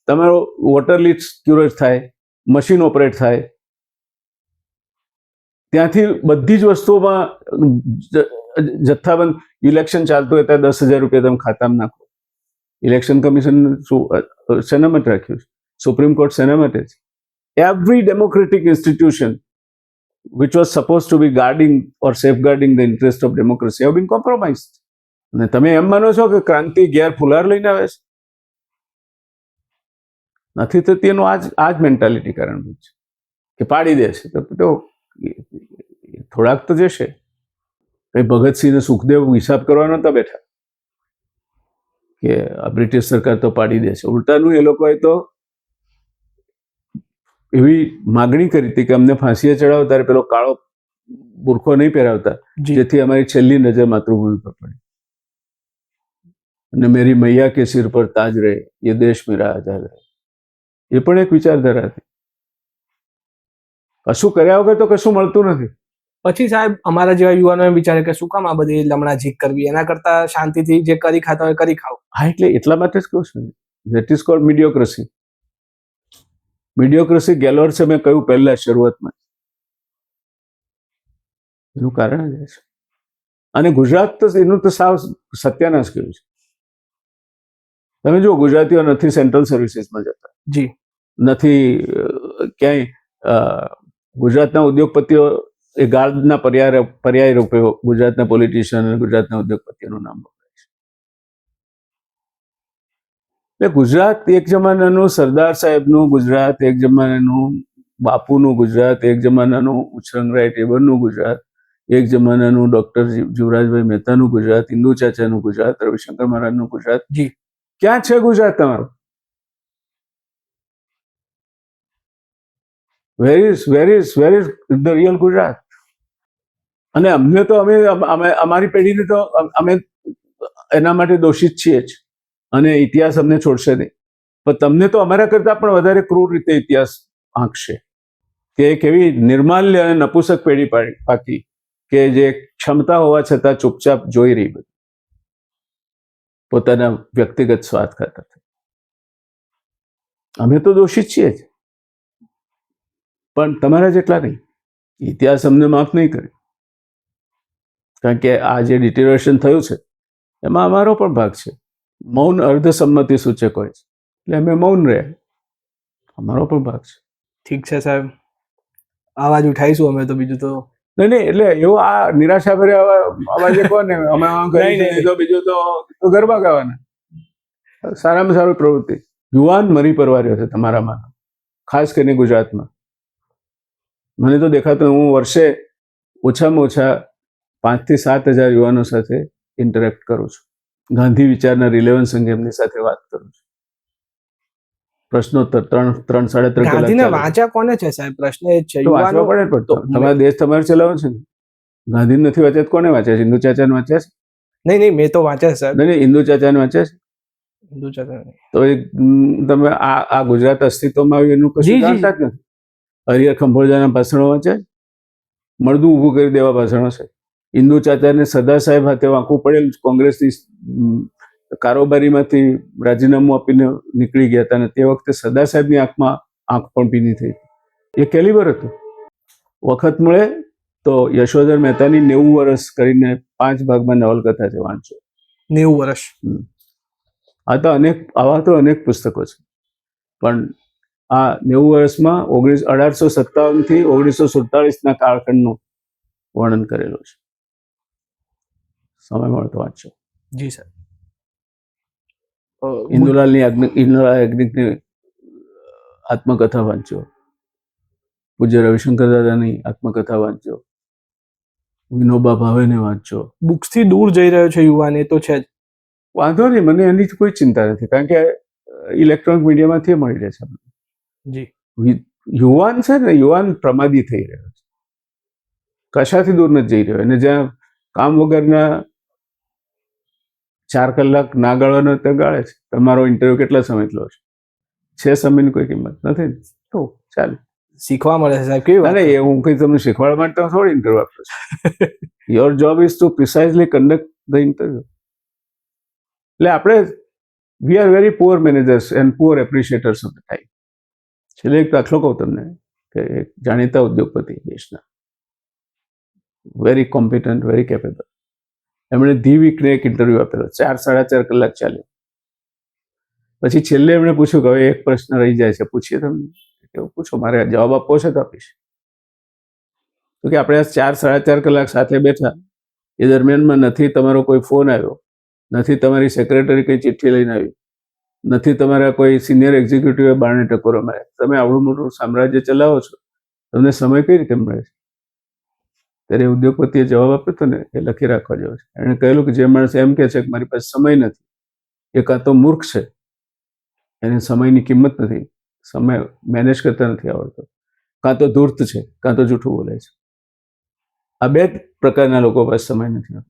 તમારો વોટર લિસ્ટ ક્યુરેટ થાય, મશીન ઓપરેટ થાય, ત્યાંથી બધી જ વસ્તુઓમાં જથ્થાબંધ. ઇલેક્શન ચાલતું હોય ત્યાં 10,000 રૂપિયા તમે ખાતામાં નાખો. ઇલેક્શન કમિશન શું શેના માટે રાખ્યું છે? સુપ્રીમ કોર્ટ શેના માટે છે? Every democratic institution which was supposed to be guarding or safeguarding the interest of democracy have been compromised. અને તમે એમ માનો છો કે ક્રાંતિ ઘેર ફુલાર લઈને આવે છે? નથી થતી. એનું આ જ મેન્ટાલિટી કારણભૂત છે કે પાડી દે છે. તો થોડાક તો જશે. કઈ ભગતસિંહ ને સુખદેવ હિસાબ કરવા નહોતા બેઠા કે આ બ્રિટિશ સરકાર તો પાડી દે છે. ઉલટાનું એ લોકોએ તો એવી માગણી કરી હતી કે અમને ફાંસીએ ચડાવો ત્યારે પેલો કાળો બુરખો નહીં પહેરાવતા, જેથી અમારી છેલ્લી નજર માતૃભૂમિ પર પડે. અને મેરી મૈયા કે સિર પર તાજ રહે, ये देश मेरा आजाद રહે, એ પણ એક વિચારધારા હતી. કશું કર્યા વગર તો કશું મળતું નથી. પછી સાહેબ અમારા જેવા યુવાનો એમ વિચારે કે શું કામ આ બધી લમણાઝીક કરવી, એના કરતા શાંતિથી જે કરી ખાતા હોય કરી ખાવ. હા, એટલે એટલા માટે જ કહું છું, ધેટ ઇઝ કોલ્ડ મીડિયોક્રસી. મીડિયોક્રસી ગેલોર્સે મેં કહ્યું પહેલા શરૂઆતમાં, એનું કારણ જ છે. અને ગુજરાત તો એનું તો સાવ સત્યાનાશ કર્યું છે. તમે જુઓ, ગુજરાતીઓ નથી સેન્ટ્રલ સર્વિસીસમાં જતા, જી નથી ક્યાંય ગુજરાતના ઉદ્યોગપતિઓ એ ગાર્ડના પર્યાય રૂપે ગુજરાતના પોલિટિશિયન અને ગુજરાતના ઉદ્યોગપતિઓનું નામ વપરાય છે. એટલે ગુજરાત એક જમાનાનું સરદાર સાહેબનું ગુજરાત, એક જમાનાનું બાપુનું ગુજરાત, એક જમાનાનું ઉછરંગરાય ટેબરનું ગુજરાત, એક જમાનાનું ડોક્ટર જીવરાજભાઈ મહેતાનું ગુજરાત, ઇન્દુ ચાચાનું ગુજરાત, રવિશંકર મહારાજનું ગુજરાત. જી, ક્યાં છે ગુજરાત તમારું? Where is the real Gujarat? અને અમને તો અમારી પેઢીને તો અમે એના માટે દોષિત છીએ જ, અને ઇતિહાસ અમને છોડશે નહીં. પણ તમને તો અમારા કરતા પણ વધારે ક્રૂર રીતે ઇતિહાસ આંકશે કે એક એવી નિર્માલ્ય અને નપુસક પેઢી પાકી કે જે ક્ષમતા હોવા છતાં ચૂપચાપ જોઈ રહી, બધું પોતાના વ્યક્તિગત સ્વાર્થ ખાતર. અમે તો દોષિત છીએ જ, પણ તમારા જેટલા નહીં. ઇતિહાસ અમને માફ નહીં કરે, કારણ કે આ જે ડિટેરિયોરેશન થયું છે એમાં અમારો પણ ભાગ છે. મૌન અર્ધસંમતિ સૂચક હોય છે, એટલે અમે મૌન રહ્યા, અમારો પણ ભાગ છે. ઠીક છે સાહેબ, અવાજ ઉઠાઈશું અમે તો, બીજું તો નહીં. એટલે એવો આ નિરાશા ભર્યા અવાજે કોને અમે કરી તો બીજું તો ગરબા ગાવાના. સારામાં સારી પ્રવૃત્તિ. યુવાન મરી પરવાર્યો છે તમારામાં, ખાસ કરીને ગુજરાતમાં. મને તો દેખાતું, હું વર્ષે ઓછામાં ઓછા 5,000 થી 7,000 યુવાનો સાથે ઇન્ટરેક્ટ કરું છું. ગાંધી વિચારના રિલેવન્સ અંગે એમની સાથે વાત કરું છું. પ્રશ્નોત્તર 3-3.5 કલાક. ગાંધીને વાંચ્યા કોને છે સાહેબ? પ્રશ્ન એ જ છે. તો વાંચવા પડે ને, પણ તમારા દેશ તમારે ચલાવો છે ને. ગાંધીને નથી વાંચ્યા તો કોને વાંચ્યા છે? ઇન્દુ ચાચાને વાંચ્યા છે? નહીં, મેં તો વાંચ્યા સાહેબ. નહીં, ઇન્દુ ચાચાને વાંચ્યા છે? ઇન્દુ ચાચા તો તમે આ ગુજરાત અસ્તિત્વમાં આવ્યું એનું કશું જાણતા જ નથી. હરિહર ખંભોળજાના ભાષણો વાંચ્યા? મળદું ઊભું કરી દેવા ભાષણો છે. ઇન્દુ ચાચાને સરદાર સાહેબ હાથે વાંકું પડેલ, કોંગ્રેસની કારોબારીમાંથી રાજીનામું આપીને નીકળી ગયા હતા, અને તે વખતે સરદાર સાહેબની આંખમાં આંખ પણ ભીની થઈ. એ કેલિબર હતું. વખત મળે તો યશોધર મહેતાની 90 વર્ષ કરીને 5 ભાગમાં નવલકથા છે, વાંચો. 90 વર્ષ. આવા તો અનેક પુસ્તકો છે, પણ આ 90 વર્ષમાં 1857 થી 1947 કાળખંડનું વર્ણન કરેલું છે. સમય મળે તો વાંચો. જી સર. ઇન્દુલાલ યાજ્ઞિકની આત્મકથા વાંચો. પૂજ્ય રવિશંકર દાદાની આત્મકથા વાંચો. વિનોબા ભાવેને વાંચો. બુક્સથી દૂર જઈ રહ્યો છે યુવાન, એ તો છે જ. વાંધો નહીં, મને એની કોઈ ચિંતા નથી, કારણ કે ઇલેક્ટ્રોનિક મીડિયામાંથી મળી રહે છે. જી, યુવાન છે ને, યુવાન પ્રમાદી થઈ રહ્યો છે, કશાથી દૂર નથી જઈ રહ્યો. અને જ્યાં કામ વગરના 4 કલાક ના ગાળવાનો તે ગાળે છે. તમારો ઇન્ટરવ્યુ કેટલા સમય લો છે? સમયની કોઈ કિંમત નથી ને, તો ચાલે. શીખવા મળે છે સાહેબ. કેવી વાત? એ હું કંઈ તમને શીખવાડવા માટે થોડી ઇન્ટરવ્યુ આપું છું. Your job is to precisely conduct the interview. એટલે આપણે we are very poor managers and poor appreciators of the time. છેલ્લે એક દાખલો કહું તમને, કે એક જાણીતા ઉદ્યોગપતિ દેશના, વેરી કોમ્પિટન્ટ, વેરી કેપેબલ, એમણે ધી વીકને એક ઇન્ટરવ્યુ આપેલો, 4-4.5 કલાક ચાલ્યો. પછી છેલ્લે એમણે પૂછ્યું કે હવે એક પ્રશ્ન રહી જાય છે, પૂછીએ તમને? એવું પૂછો, મારે જવાબ આપવો છે તો આપીશ. તો કે આપણે 4-4.5 કલાક સાથે બેઠા, એ દરમિયાનમાં નથી તમારો કોઈ ફોન આવ્યો, નથી તમારી સેક્રેટરી કંઈ ચિઠ્ઠી લઈને આવી, નથી તમારા કોઈ સિનિયર એક્ઝિક્યુટિવે બારણે ટકોરો માર્યા. તમે આવડું મોટું સામ્રાજ્ય ચલાવો છો, તમને સમય કઈ રીતે મળે છે? ત્યારે ઉદ્યોગપતિએ જવાબ આપ્યો હતો ને, એ લખી રાખવા જેવો છે. એણે કહેલું કે જે માણસ એમ કહે છે કે મારી પાસે સમય નથી, એ કાં તો મૂર્ખ છે, એને સમયની કિંમત નથી, સમય મેનેજ કરતા નથી આવડતો, કાં તો ધૂર્ત છે, કાં તો જૂઠું બોલે છે. આ 2 પ્રકારના લોકો પાસે સમય નથી.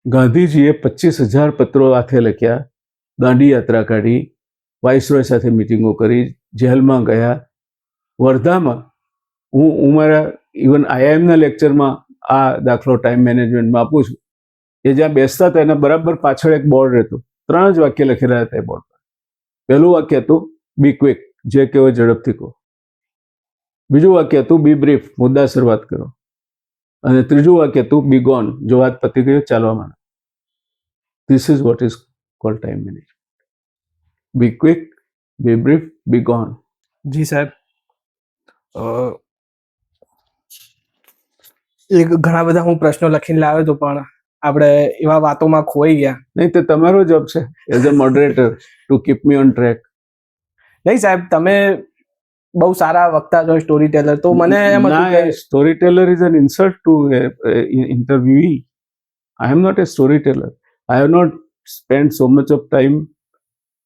ગાંધીજીએ 25,000 પત્રો હાથે લખ્યા, દાંડી યાત્રા કાઢી, વાઇસરોય સાથે મિટિંગો કરી, જેલમાં ગયા. વર્ધામાં હું મારા ઇવન આઈઆઈએમના લેક્ચરમાં આ દાખલો ટાઈમ મેનેજમેન્ટમાં આપું છું. એ જ્યાં બેસતા હતા એના બરાબર પાછળ એક બોર્ડ રહેતું, 3 જ વાક્ય લખેલા હતા એ બોર્ડ પર. પહેલું વાક્ય હતું બી ક્વિક, જે કહેવો ઝડપથી કહો. બીજું વાક્ય હતું બી બ્રીફ, મુદ્દાસર વાત કરો. અને ત્રીજું વાક્ય હતું બી ગોન, જો વાત પતી ગઈ ચાલવા માંડો. This is what is called time management. Be quick, be brief, be gone. જી સાહેબ, એક ઘણા બધા હું પ્રશ્નો લખીને લાવ્યો હતો પણ આપણે એવા વાતોમાં ખોઈ ગયા. નહીં, તો તમારો જોબ છે as a moderator to keep me on track. નહીં સાહેબ, તમે બહુ સારા વક્તા છો, સ્ટોરી ટેલર. તો મને એમ હતું કે story teller is an insult to interviewee. I am not a story teller. I have not spend so much of time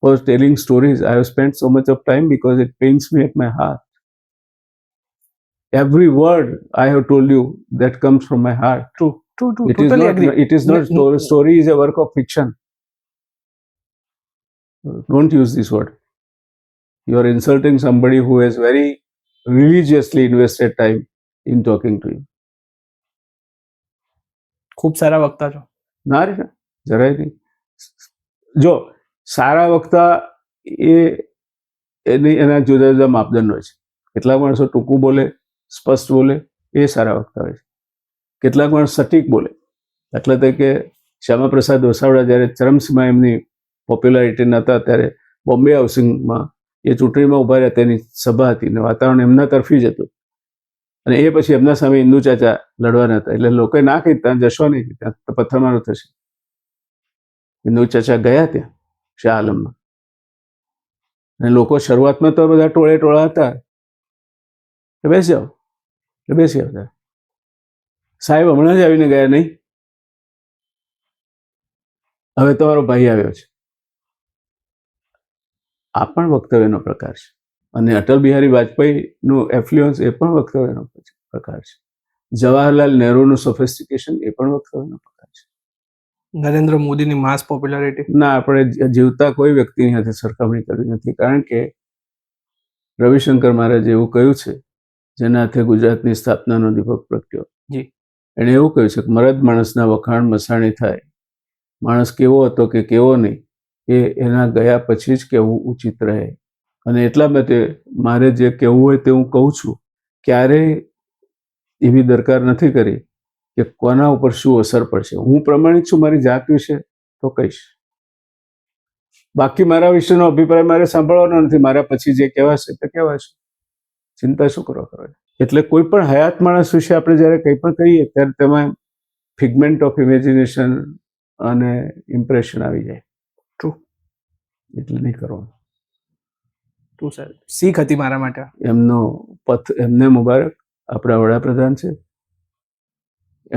for telling stories. I have spend so much of time because it pains me at my heart. Every word I have told you that comes from my heart. true, It is totally not. agree. It is not story. Story is a work of fiction. Don't use this word. You are insulting somebody who has very religiously invested time in talking to you. ખૂબ સારા વક્તા છો. ના રે ના, જરાય નહીં. જો સારા વક્તા એના જુદા જુદા માપદંડ હોય છે. કેટલાક માણસો ટૂંકું બોલે, સ્પષ્ટ બોલે, એ સારા વક્તા હોય છે. કેટલાક માણસ સટીક બોલે. દાખલા તરીકે શ્યામાપ્રસાદ વસાવડા જ્યારે ચરમસીમા એમની પોપ્યુલારિટીના હતા ત્યારે બોમ્બે હાઉસિંગમાં એ ચૂંટણીમાં ઉભા રહ્યા, તેની સભા હતી ને વાતાવરણ એમના તરફી જ હતું. અને એ પછી એમના સામે ઇન્દુ ચાચા લડવાના હતા. એટલે લોકોએ ના કહી ત્યાં જશો નહીં, ત્યાં તો પથ્થરમારો થશે. ઇન્દુ ચાચા ગયા ત્યાં શાહ આલમમાં. અને લોકો શરૂઆતમાં તો બધા ટોળા હતા, બેસી જાઓ, બેસી આવતા. સાહેબ હમણાં જ આવીને ગયા, નહીં હવે તમારો ભાઈ આવ્યો છે. આ પણ વક્તવ્યનો પ્રકાર છે. અને અટલ બિહારી વાજપેયીનું એફ્લુઅન્સ એ પણ વક્તવ્યનો પ્રકાર છે. જવાહરલાલ નહેરુનું સોફિસ્ટિકેશન એ પણ વક્તવ્યનો પ્રકાર છે. નરેન્દ્ર મોદીની માસ પોપ્યુલારિટી, ના, આપણે જીવતા કોઈ વ્યક્તિની સાથે સરખામણી કરવી નથી. કારણ કે રવિશંકર મહારાજે એવું કહ્યું છે, જેના હાથે ગુજરાતની સ્થાપનાનો દીપક પ્રગટ્યો. જી, એણે એવું કહ્યું છે કે મરદ માણસના વખાણ મસાણી થાય. માણસ કેવો હતો કે કેવો નહીં એ એના ગયા પછી જ કહેવું ઉચિત રહે. અને એટલા માટે મારે જે કહેવું હોય તે હું કહું છું. ક્યારેય એવી દરકાર નથી કરી કે કોના ઉપર શું અસર પડશે. હું પ્રમાણિત છું મારી જાત વિશે તો કહીશ. બાકી મારા વિશેનો અભિપ્રાય મારે સાંભળવાનો નથી. મારા પછી જે કહેવાશે તે કહેવાશે. ચિંતા શું કરવા કરે. એટલે કોઈ પણ હયાત માણસ વિશે આપણે જ્યારે કંઈ પણ કહીએ ત્યારે તેમાં ફિગમેન્ટ ઓફ ઇમેજિનેશન અને ઇમ્પ્રેશન આવી જાય. ટ્રુ. એટલે નહીં કરવાનું. ટ્રુ સર, શીખ હતી મારા માટે. એમનો પથ એમને મુબારક. આપણા વડાપ્રધાન છે,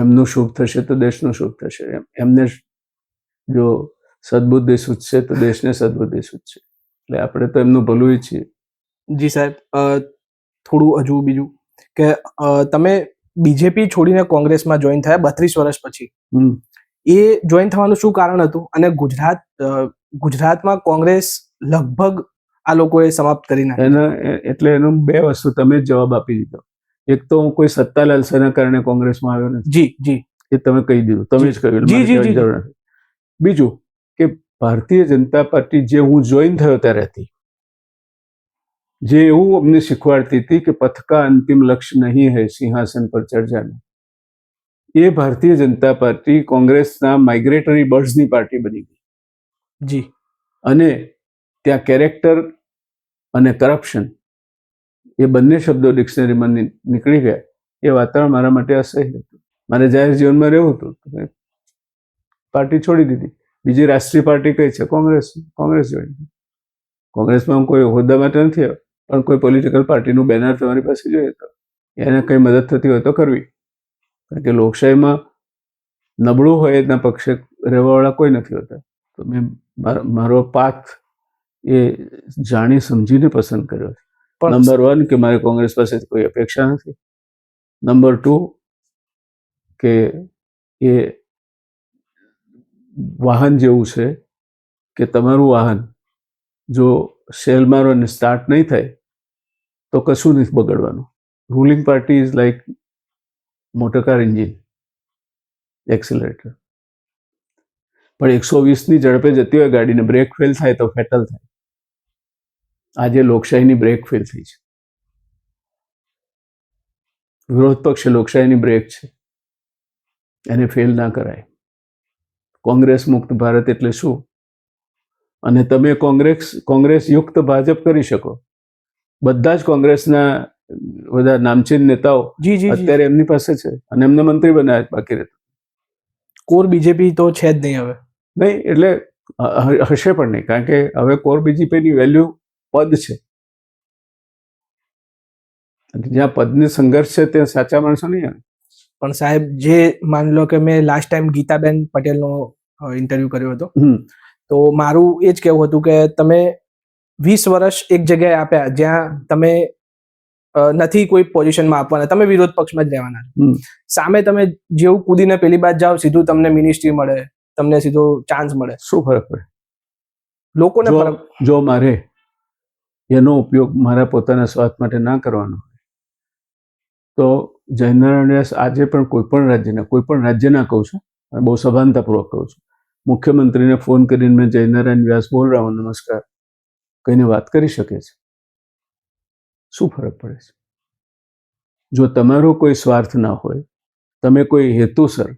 એમનું શુભ થશે તો દેશનું શુભ થશે. એમને જો સદબુદ્ધિ સૂચશે તો દેશને સદબુદ્ધિ સૂચશે. એટલે આપણે તો એમનું ભલું ઈચ્છીએ. જી સાહેબ, થોડું હજુ બીજું કે તમે બીજેપી છોડીને કોંગ્રેસમાં જોઈન થયા 32 વર્ષ પછી. એ જોઈન થવાનું શું કારણ હતું? અને ગુજરાતમાં કોંગ્રેસ લગભગ આ લોકોએ સમાપ્ત કરી નાખી. એટલે એનો 2 વસ્તુ તમે જ જવાબ આપી દીધો. એક તો હું કોઈ સત્તા લાલસાના કારણે કોંગ્રેસમાં આવ્યો નથી. જી જી, એ તમે કહી દીધું, તમે જ કહ્યું. બીજું કે ભારતીય જનતા પાર્ટી જે હું જોઈન થયો ત્યારે હતી, જે એવું અમને શીખવાડતી હતી કે પથ કા અંતિમ લક્ષ્ય નહીં હૈ સિંહાસન પર ચર્ચાનું, એ ભારતીય જનતા પાર્ટી કોંગ્રેસના માઇગ્રેટરી બર્ડ્સની પાર્ટી બની ગઈ. જી. અને ત્યાં કેરેક્ટર અને કરપ્શન એ બંને શબ્દો ડિક્શનરીમાં નીકળી ગયા. એ વાતાવરણ મારા માટે અસહ્ય હતું. મારે જાહેર જીવનમાં રહેવું હતું, પાર્ટી છોડી દીધી. બીજી રાષ્ટ્રીય પાર્ટી કઈ છે? કોંગ્રેસ જોઈ. કોંગ્રેસમાં હું કોઈ હોદ્દા માટે નથી આવ્યો, પણ કોઈ પોલિટિકલ પાર્ટીનું બેનર તમારી પાસે જોઈએ તો એને કંઈ મદદ થતી હોય તો કરવી. કારણ કે લોકશાહીમાં નબળું હોય એના પક્ષે રહેવાવાળા કોઈ નથી હોતા. તો મેં મારો પાથ એ જાણી સમજીને પસંદ કર્યો છે. નંબર 1 કે મારે કોંગ્રેસ પાસે કોઈ અપેક્ષા નથી. નંબર 2 કે એ વાહન જેવું છે કે તમારું વાહન જો સેલ મારો અને સ્ટાર્ટ નહીં થાય તો કશું નથી બગડવાનું. Ruling party is like motor car engine, accelerator. પણ 120ની ઝડપે જતી હોય ગાડીને બ્રેક ફેલ થાય તો ફેટલ થાય. આજે લોકશાહીની બ્રેક ફેલ થઈ છે. વિરોધ પક્ષ લોકશાહીની બ્રેક છે, એને ફેલ ના કરાય. કોંગ્રેસ મુક્ત ભારત એટલે શું? અને તમે કોંગ્રેસ યુક્ત ભાજપ કરી શકો. બધા જ કોંગ્રેસના બધા નામચીન નેતાઓ અત્યારે એમની પાસે છે અને એમને મંત્રી બનાવ્યા. બાકી રહેતા કોર બીજેપી તો છે જ નહીં હવે. નહીં, એટલે હશે પણ નહીં, કારણ કે હવે કોર બીજેપીની વેલ્યુ પદ છે. જ્યાં પદની સંઘર્ષ છે ત્યાં સાચા માણસો નહીં આવે. પણ સાહેબ, જે માની લો કે મેં લાસ્ટ ટાઈમ ગીતાબેન પટેલનો ઇન્ટરવ્યુ કર્યો હતો, તો મારું એ જ કહેવું હતું કે તમે 20 વર્ષ એક જગ્યાએ આપ્યા જ્યાં તમે નથી કોઈ પોઝિશનમાં આપવાના, તમે વિરોધ પક્ષમાં જ રહેવાના. સામે તમે જેવું કૂદીને પેલી બાદ જાઓ, સીધું તમને મિનિસ્ટ્રી મળે, તમને સીધો ચાન્સ મળે. શું ફરક પડે? લોકોને ફરક. જો મારે એનો ઉપયોગ મારા પોતાના સ્વાર્થ માટે ના કરવાનો તો જયનારાયણ વ્યાસ આજે પણ કોઈ પણ રાજ્યના કહું છું, અને બહુ સભાનતાપૂર્વક કહું છું, મુખ્યમંત્રીને ફોન કરીને મેં જયનારાયણ વ્યાસ બોલ રહા હું, નમસ્કાર કહીને વાત કરી શકે છે. શું ફરક પડે છે? જો તમારો કોઈ સ્વાર્થ ના હોય, તમે કોઈ હેતુસર,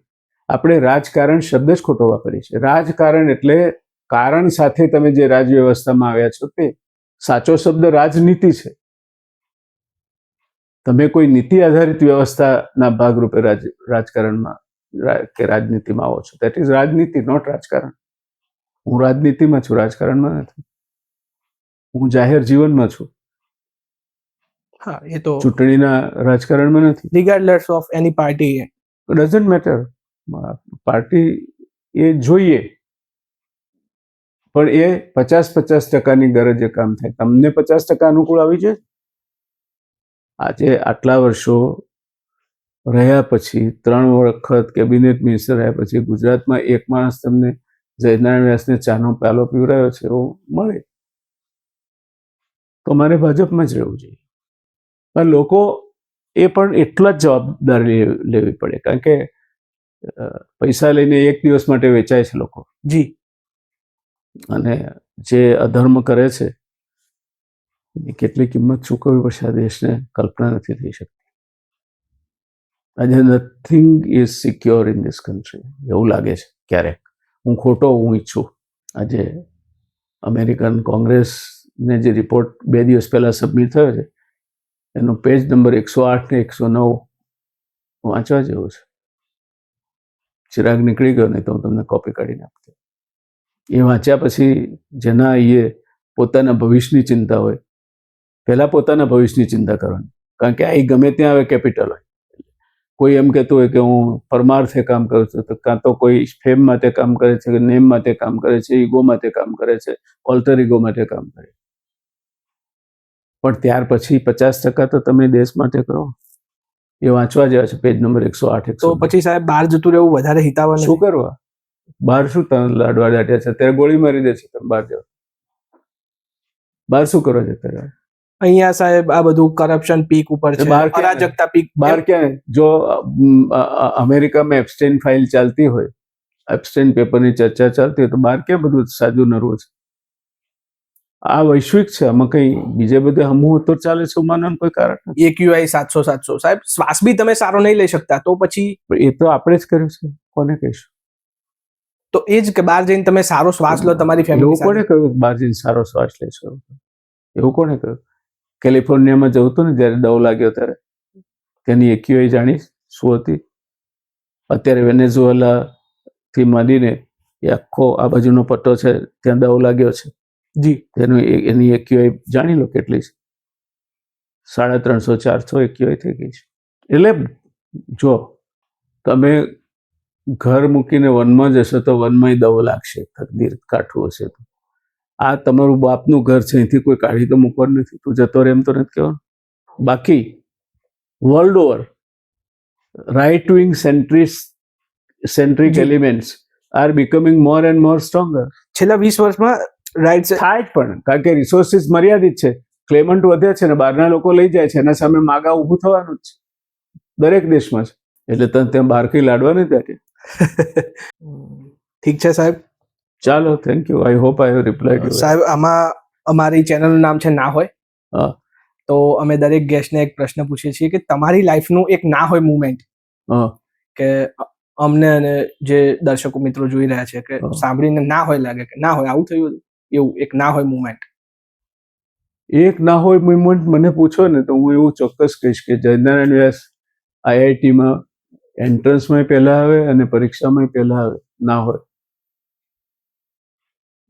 આપણે રાજકારણ શબ્દ જ ખોટો વાપરીએ છીએ. રાજકારણ એટલે કારણ સાથે તમે જે રાજ વ્યવસ્થામાં આવ્યા છો તે. સાચો શબ્દ રાજનીતિ છે. તમે કોઈ નીતિ આધારિત વ્યવસ્થાના ભાગરૂપે રાજકારણમાં કે રાજનીતિમાં આવો છો. દેટ ઇઝ રાજનીતિ, નોટ રાજકારણ. હું રાજનીતિમાં છું, રાજકારણમાં નથી. હું જાહેર જીવનમાં છું. હા, એ તો ચૂંટણીના રાજકારણમાં નથી. Regardless of any party, doesn't matter. Party એ જોઈએ, પણ એ 50-50% ગરજે કામ થાય. તમને 50% અનુકૂળ આવી જાય. આજે આટલા વર્ષો રહ્યા પછી, 3 વખત કેબિનેટ મિનિસ્ટર રહ્યા પછી, ગુજરાતમાં એક માણસ તમને જયનારાયણ વ્યાસને ચાનો પ્યાલો પીવરાયો છે એવો મળે તો મારે ભાજપમાં જ રહેવું જોઈએ. પણ લોકો એ પણ એટલા જ જવાબદારી લેવી પડે, કારણ કે પૈસા લઈને એક દિવસ માટે વેચાય છે લોકો. જી. અને જે અધર્મ કરે છે એની કેટલી કિંમત ચૂકવવી પડશે આ દેશને કલ્પના નથી થઈ શકતી. આજે nothing is secure in this country એવું લાગે છે ક્યારેક. હું ખોટો હું ઈચ્છું. આજે અમેરિકન કોંગ્રેસને જે રિપોર્ટ 2 દિવસ પહેલા સબમિટ થયો છે એનો પેજ નંબર 108 ને 109 વાંચવા જેવો છે. ચિરાગ નીકળી ગયો, નહીં તો હું તમને કોપી કાઢીને આપતો. એ વાંચ્યા પછી જેના એ પોતાના ભવિષ્યની ચિંતા હોય, પહેલા પોતાના ભવિષ્યની ચિંતા કરવાની, કારણ કે આ ગમે ત્યાં આવે કેપિટલ હોય. કોઈ એમ કહેતું હોય કે હું પરમાર્થે કામ કરું છું, તો કાં તો કોઈ ફેમ માટે કામ કરે છે, નેમ માટે કામ કરે છે, ઈગો માટે કામ કરે છે, ઓલ્ટર ઈગો માટે કામ કરે. પણ ત્યાર પછી 50% તો તમે દેશ માટે કરો. એ વાંચવા જેવા છે, પેજ નંબર 108. તો પછી સાહેબ બહાર જતું રહેવું વધારે હિતાવહ શું કરવા? બહાર શું તમે લાડવા દાટ્યા છે? અત્યારે ગોળી મારી દે છે તમે બહાર જાઓ. બહાર શું કરો છો અત્યારે? અહીંયા સાહેબ આ બધું કરપ્શન પીક ઉપર છે, અરાજકતા પીક. બહાર ક્યાં? જો અમેરિકામાં એપ્સ્ટેઇન ફાઇલ ચાલતી હોય, એપ્સ્ટેઇન પેપરની ચર્ચા ચાલતી હોય, તો બહાર ક્યાં બધું સાજુ નરવું છે? આ વૈશ્વિક છે, આમાં કઈ બીજે બધે હમું તો ચાલે છે માનવાનું કોઈ કારણ નથી. AQI 700 સાહેબ, શ્વાસ બી તમે સારો નહીં લઈ શકતા તો પછી એ તો આપણે જ કર્યું છે, કોને કહીશું? તો એ જ કે બહાર જઈને તમે સારો શ્વાસ લો તમારી ફેમિલી સાથે. એવું કોને કહ્યું બહાર જઈને સારો શ્વાસ લેશો? એવું કોને કહ્યું? કેલિફોર્નિયામાં જવું હતું ને જ્યારે દવ લાગ્યો ત્યારે, તેની AQI જાણી શું હતી? અત્યારે વેનેઝુએલા થી માંડીને એ આખો આ બાજુનો પટ્ટો છે ત્યાં દવ લાગ્યો છે. જી. એની AQI જાણી લો કેટલી છે. 350-400 AQI થઈ ગઈ છે. એટલે જો તમે ઘર મૂકીને વનમાં જશો તો વનમાં દવ લાગશે, તકદીર કાઠું હશે તો. આ તમારું બાપનું ઘર છે, અહીંથી કોઈ કાઢી તો મૂકવાનું નથી. તું જતો રહે એમ તો નથી કહેવાનું. બાકી world over right wing centric elements are becoming more and more stronger. છેલ્લા 20 વર્ષમાં રાઈટ થાય જ પણ, કારણ કે રિસોર્સિસ મર્યાદિત છે, ક્લેમન્ટ વધે છે ને બહારના લોકો લઈ જાય છે, એના સામે માગા ઊભું થવાનું જ છે, દરેક દેશમાં છે. એટલે તને ત્યાં બહાર કઈ લાડવા નથી ત્યારે. ઠીક છે સાહેબ. ચાલો, thank you. I hope I have replied you. સાહેબ, આમાં અમારી ચેનલનું નામ છે ના હોય. હા. તો અમે દરેક ગેસ્ટને એક પ્રશ્ન પૂછીએ છીએ કે તમારી લાઈફનું એક ના હોય મુમેન્ટ, કે અમને અને જે દર્શકો મિત્રો જોઈ રહ્યા છે કે સાંભળીને ના હોય લાગે કે ના હોય આવું થયું હતું, એવું એક ના હોય મુમેન્ટ. એક ના હોય મુમેન્ટ મને પૂછો ને તો હું એવું ચોક્કસ કહીશ કે જયનારાયણ વ્યાસ આઈઆઈટીમાં એન્ટ્રન્સમાં પહેલા આવે અને પરીક્ષામાં પહેલા આવે. ના હોય.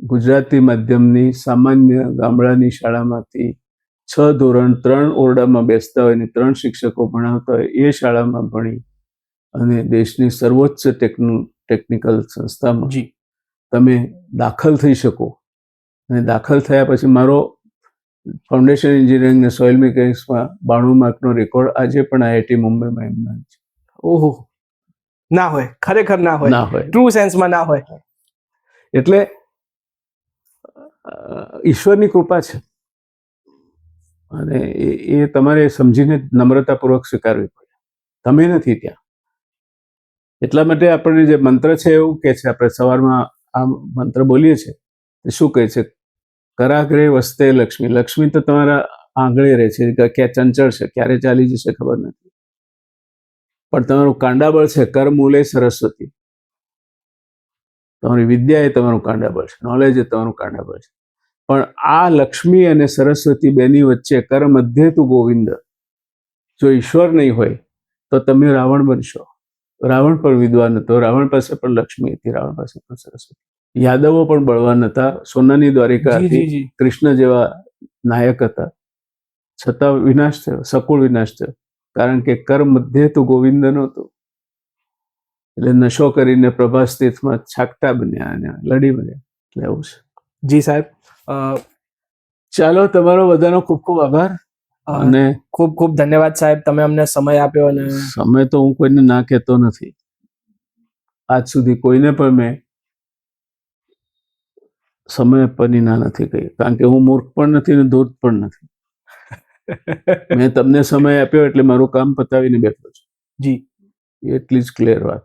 ગુજરાતી માધ્યમની સામાન્ય ગામડાની શાળામાંથી 6 ધોરણ 3 ઓરડામાં બેસતા હોય ને 3 શિક્ષકો ભણાવતા હોય એ શાળામાં ભણી અને દેશની સર્વોચ્ચ ટેકનિકલ સંસ્થામાં તમે દાખલ થઈ શકો, અને દાખલ થયા પછી મારો ફાઉન્ડેશન એન્જિનિયરિંગ ને સોઇલ મિકેનિક્સમાં 92 માર્કનો રેકોર્ડ આજે પણ આઈઆઈટી મુંબઈમાં એમના છે. ઓહો, ના હોય, ખરેખર ના હોય, ના હોય, ટ્રુ સેન્સમાં ના હોય. એટલે ઈશ્વરની કૃપા છે અને એ તમારે સમજીને નમ્રતાપૂર્વક સ્વીકારવી પડે. તમે નથી ત્યાં. એટલા માટે આપણને જે મંત્ર છે એવું કે છે, આપણે સવારમાં આ મંત્ર બોલીએ છીએ, શું કહે છે? કરાગ્રે વસ્તે લક્ષ્મી. લક્ષ્મી તો તમારા આંગળે રહે છે, ક્યાં ચંચળ છે, ક્યારે ચાલી જશે ખબર નથી, પણ તમારું કાંડાબળ છે કરમૂલે સરસ્વતી. તમારી વિદ્યા એ તમારું કાંડાબળ છે, નોલેજ એ તમારું કાંડાબળ છે. પણ આ લક્ષ્મી અને સરસ્વતી બેની વચ્ચે કર મધ્ય તું ગોવિંદ. જો ઈશ્વર નહીં હોય તો તમે રાવણ બનશો. રાવણ પણ વિદ્વાન હતો, રાવણ પાસે પણ લક્ષ્મી હતી, રાવણ પાસે પણ સરસ્વતી. યાદવો પણ બળવાન હતા, સોનાની દ્વારિકા હતી, કૃષ્ણ જેવા નાયક હતા, છતાં વિનાશ થયો, સકુળ વિનાશ થયો, કારણ કે કર મધ્ય તું ગોવિંદ નહોતું. એટલે નશો કરીને પ્રભાસ તીર્થમાં છાકટા બન્યા અને લડી બન્યા. એટલે એવું છે. જી સાહેબ, ચાલો, તમારો બધાનો ખૂબ ખૂબ આભાર અને ખૂબ ખૂબ ધન્યવાદ સાહેબ, તમે અમને સમય આપ્યો. અને સમય તો હું કોઈને ના કહેતો નથી. આજ સુધી કોઈને પણ મેં સમય આપવાની ના નથી કહી, કારણ કે હું મૂર્ખ પણ નથી ને ધૂર્ત પણ નથી. મેં તમને સમય આપ્યો એટલે મારું કામ પતાવીને બેઠો છું. જી, એટલી જ ક્લિયર વાત.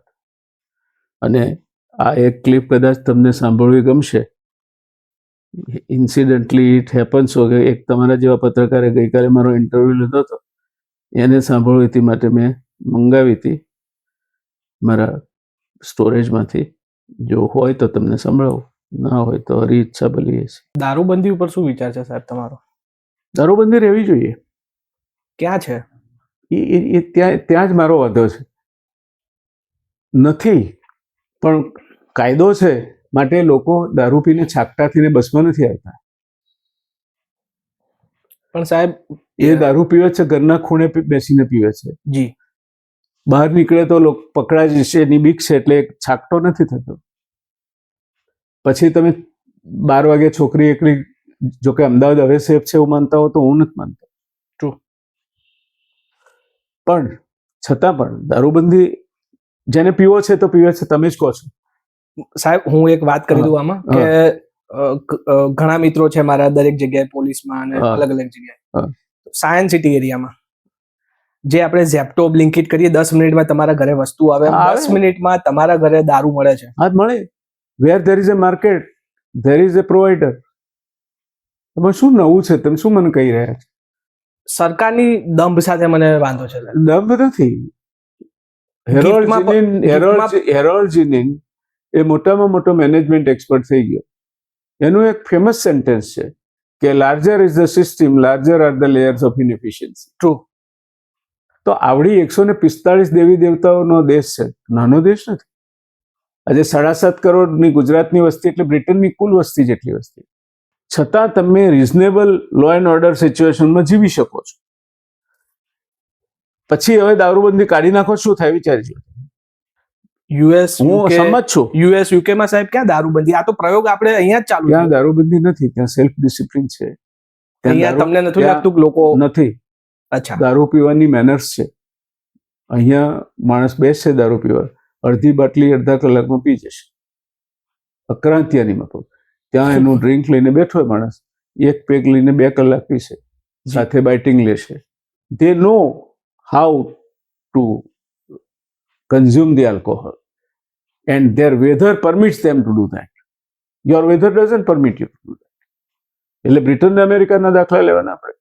અને આ એક ક્લિપ કદાચ તમને સાંભળવી ગમશે. ઇન્સિડન્ટલી ઇટ હેપન્સ હો કે એક તમારા જેવા પત્રકારે ગઈકાલે મારો ઇન્ટરવ્યુ લીધો હતો, એને સાંભળવી હતી માટે મેં મંગાવી હતી મારા સ્ટોરેજમાંથી. જો હોય તો તમને સંભળાવું, ના હોય તો હરી ઈચ્છા ભલી હશે. દારૂબંધી ઉપર શું વિચાર છે સાહેબ તમારો? દારૂબંધી રહેવી જોઈએ. ક્યાં છે એ ત્યાં જ મારો વાંધો છે. નથી પણ કાયદો છે માટે લોકો દારૂ પીને છાકટા થઈને બસમાં નથી આવતા. પણ સાહેબ એ દારૂ પીવે છે, ઘરના ખૂણે બેસીને પીવે છે. જી, બહાર નીકળે તો પકડાઈ જશે એની બીક છે, એટલે છાકટો નથી થતો. પછી તમે 12 વાગે છોકરી એકલી, જોકે અમદાવાદ હવે સેફ છે એવું માનતા હો તો હું નથી માનતો. ટ્રુ. પણ છતાં પણ દારૂબંધી જેને પીવો છે તો પીવે છે, તમે જ કહો છો. સાહેબ, હું એક વાત કરી દઉં આમાં કે ઘણા મિત્રો છે મારા દરેક જગ્યાએ, પોલીસમાં અને અલગ અલગ જગ્યાએ. સાયન્સ સિટી એરિયામાં જે આપણે ઝેપ્ટો બ્લિંકિટ કરીએ, 10 મિનિટમાં તમારા ઘરે વસ્તુ આવે, 10 મિનિટમાં તમારા ઘરે દારૂ મળે છે. હા, મળે. Where there is a market there is a provider. એમાં શું નવું છે? તમે શું મને કહી રહ્યા છો? સરકારની દંભ સાથે મને વાંધો છે. દંભ નથી. હેરોલ્ડ જીનિન એ મોટામાં મોટો મેનેજમેન્ટ એક્સપર્ટ થઈ ગયો. એનું એક ફેમસ સેન્ટેન્સ છે કે larger is the system, larger are the layers of inefficiency. True. તો આવડી 145 દેવી દેવતાઓનો દેશ છે, નાનો દેશ નથી. આજે 7.5 કરોડની ગુજરાતની વસ્તી એટલે બ્રિટનની કુલ વસ્તી જેટલી વસ્તી. છતાં તમે રિઝનેબલ લો એન્ડ ઓર્ડર સિચ્યુએશનમાં જીવી શકો છો. પછી હવે દારૂબંધી કાઢી નાખો, શું થાય વિચારજો. યુએસ, હું સમજ છું. યુએસ યુકે માં સાહેબ ક્યાં દારૂબંધી? આ તો પ્રયોગ આપણે અહીંયા જ ચાલુ. ત્યાં દારૂબંધી નથી, ત્યાં સેલ્ફ ડિસિપ્લિન છે. અહીંયા તમને નથી લાગતું કે લોકો નથી? અચ્છા, દારૂ પીવાની મેનર્સ છે. અહીંયા માણસ બેસશે દારૂ પીવા, અડધી બાટલી અડધા કલાકમાં પી જશે. અક્રાંતિયાની માફક ત્યાં એનું ડ્રિંક લઈને બેઠો હોય માણસ, એક પેગ લઈને 2 કલાક પીશે, સાથે બાઇટિંગ લેશે. They know how to consume the alcohol and their weather permits them to do that. Your weather doesn't permit you to do that. એટલે બ્રિટન ને અમેરિકાના દાખલા લેવાના આપણે.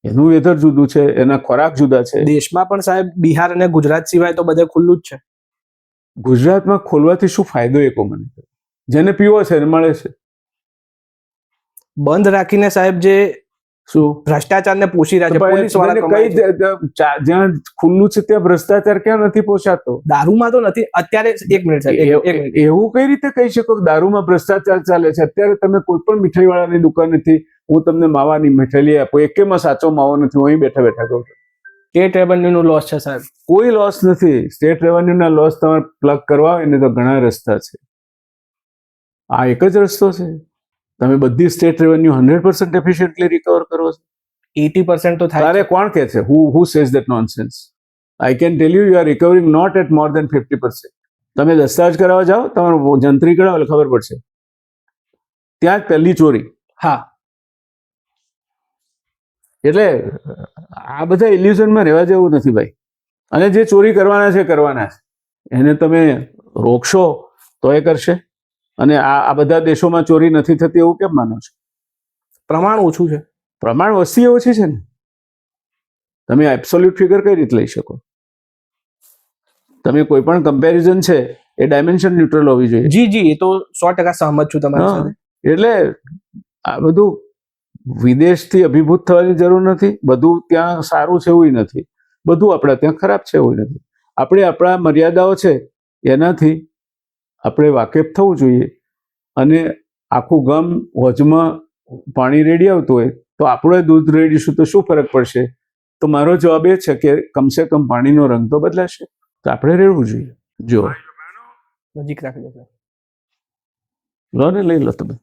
એનું વેધર જુદું છે, એના ખોરાક જુદા છે. દેશમાં પણ સાહેબ બિહાર અને ગુજરાત સિવાય તો બધે ખુલ્લું જ છે. ગુજરાતમાં ખોલવાથી શું ફાયદો એ કહો મને? જેને પીવો છે એને મળે છે. બંધ રાખીને સાહેબ જે શું ભ્રષ્ટાચારને પોષી રહ્યા છે, પોલીસ વાળા કઈ જ્યાં ખુલ્લું છે ત્યાં ભ્રષ્ટાચાર ક્યાં નથી પોષાતો? દારૂમાં તો નથી અત્યારે. એક મિનિટ સાહેબ, એક મિનિટ. એવું કઈ રીતે કહી શકો કે દારૂમાં ભ્રષ્ટાચાર ચાલે છે? અત્યારે તમે કોઈ પણ મીઠાઈ વાળાની દુકાનેથી હું તમને માવાની મીઠાઈ લઈ આપું, એકેમાં સાચો માવો નથી, હું અહીં બેઠા બેઠા કહું છું. સ્ટેટ રેવન્યુનું લોસ છે સાહેબ. કોઈ લોસ નથી. સ્ટેટ રેવન્યુના લોસ તમારે પ્લગ કરવા હોય ને તો ઘણા રસ્તા છે. આ એક જ રસ્તો છે. તમે બધી સ્ટેટ રેવન્યુ 100% એફિશિયન્ટલી રિકવર કરો છો? 80% તો થાય. તારે કોણ કહે છે? who says that nonsense? I can tell you are recovering not at more than 50%. તમે દસ્તાવેજ કરાવવા જાઓ, તમારું જંત્રી કરાવો એટલે ખબર પડશે. ત્યાં જ પહેલી ચોરી. હા, એટલે આ બધા ઇલ્યુઝનમાં રહેવા જેવું નથી ભાઈ. અને જે ચોરી કરવાના છે કરવાના છે, એને તમે રોકશો તો એ કરશે. અને આ બધા દેશોમાં ચોરી નથી થતી એવું કેમ માનો છો? પ્રમાણ ઓછું છે. પ્રમાણ વસ્તી ઓછી છે ને. તમે એબ્સોલ્યુટ ફિગર કઈ રીતે લઈ શકો? તમે કોઈ પણ કમ્પેરિઝન છે એ ડાયમેન્શન ન્યુટ્રલ હોવી જોઈએ. જી જી, એ તો 100% સહમત છું તમારી સાથે. એટલે આ બધું વિદેશથી અભિભૂત થવાની જરૂર નથી. બધું ત્યાં સારું છે એવું નથી, બધું આપણા ત્યાં ખરાબ છે એવું નથી. આપણે આપણા મર્યાદાઓ છે એનાથી આપણે વાકેફ થવું જોઈએ. અને આખું ગામ હોજમાં પાણી રેડી આવતું હોય તો આપણે દૂધ રેડીશું તો શું ફરક પડશે? તો મારો જવાબ એ છે કે કમસે કમ પાણીનો રંગ તો બદલાશે, તો આપણે રેડવું જોઈએ. જો નજીક રાખી દો. લો ને, લઈ લો તમે.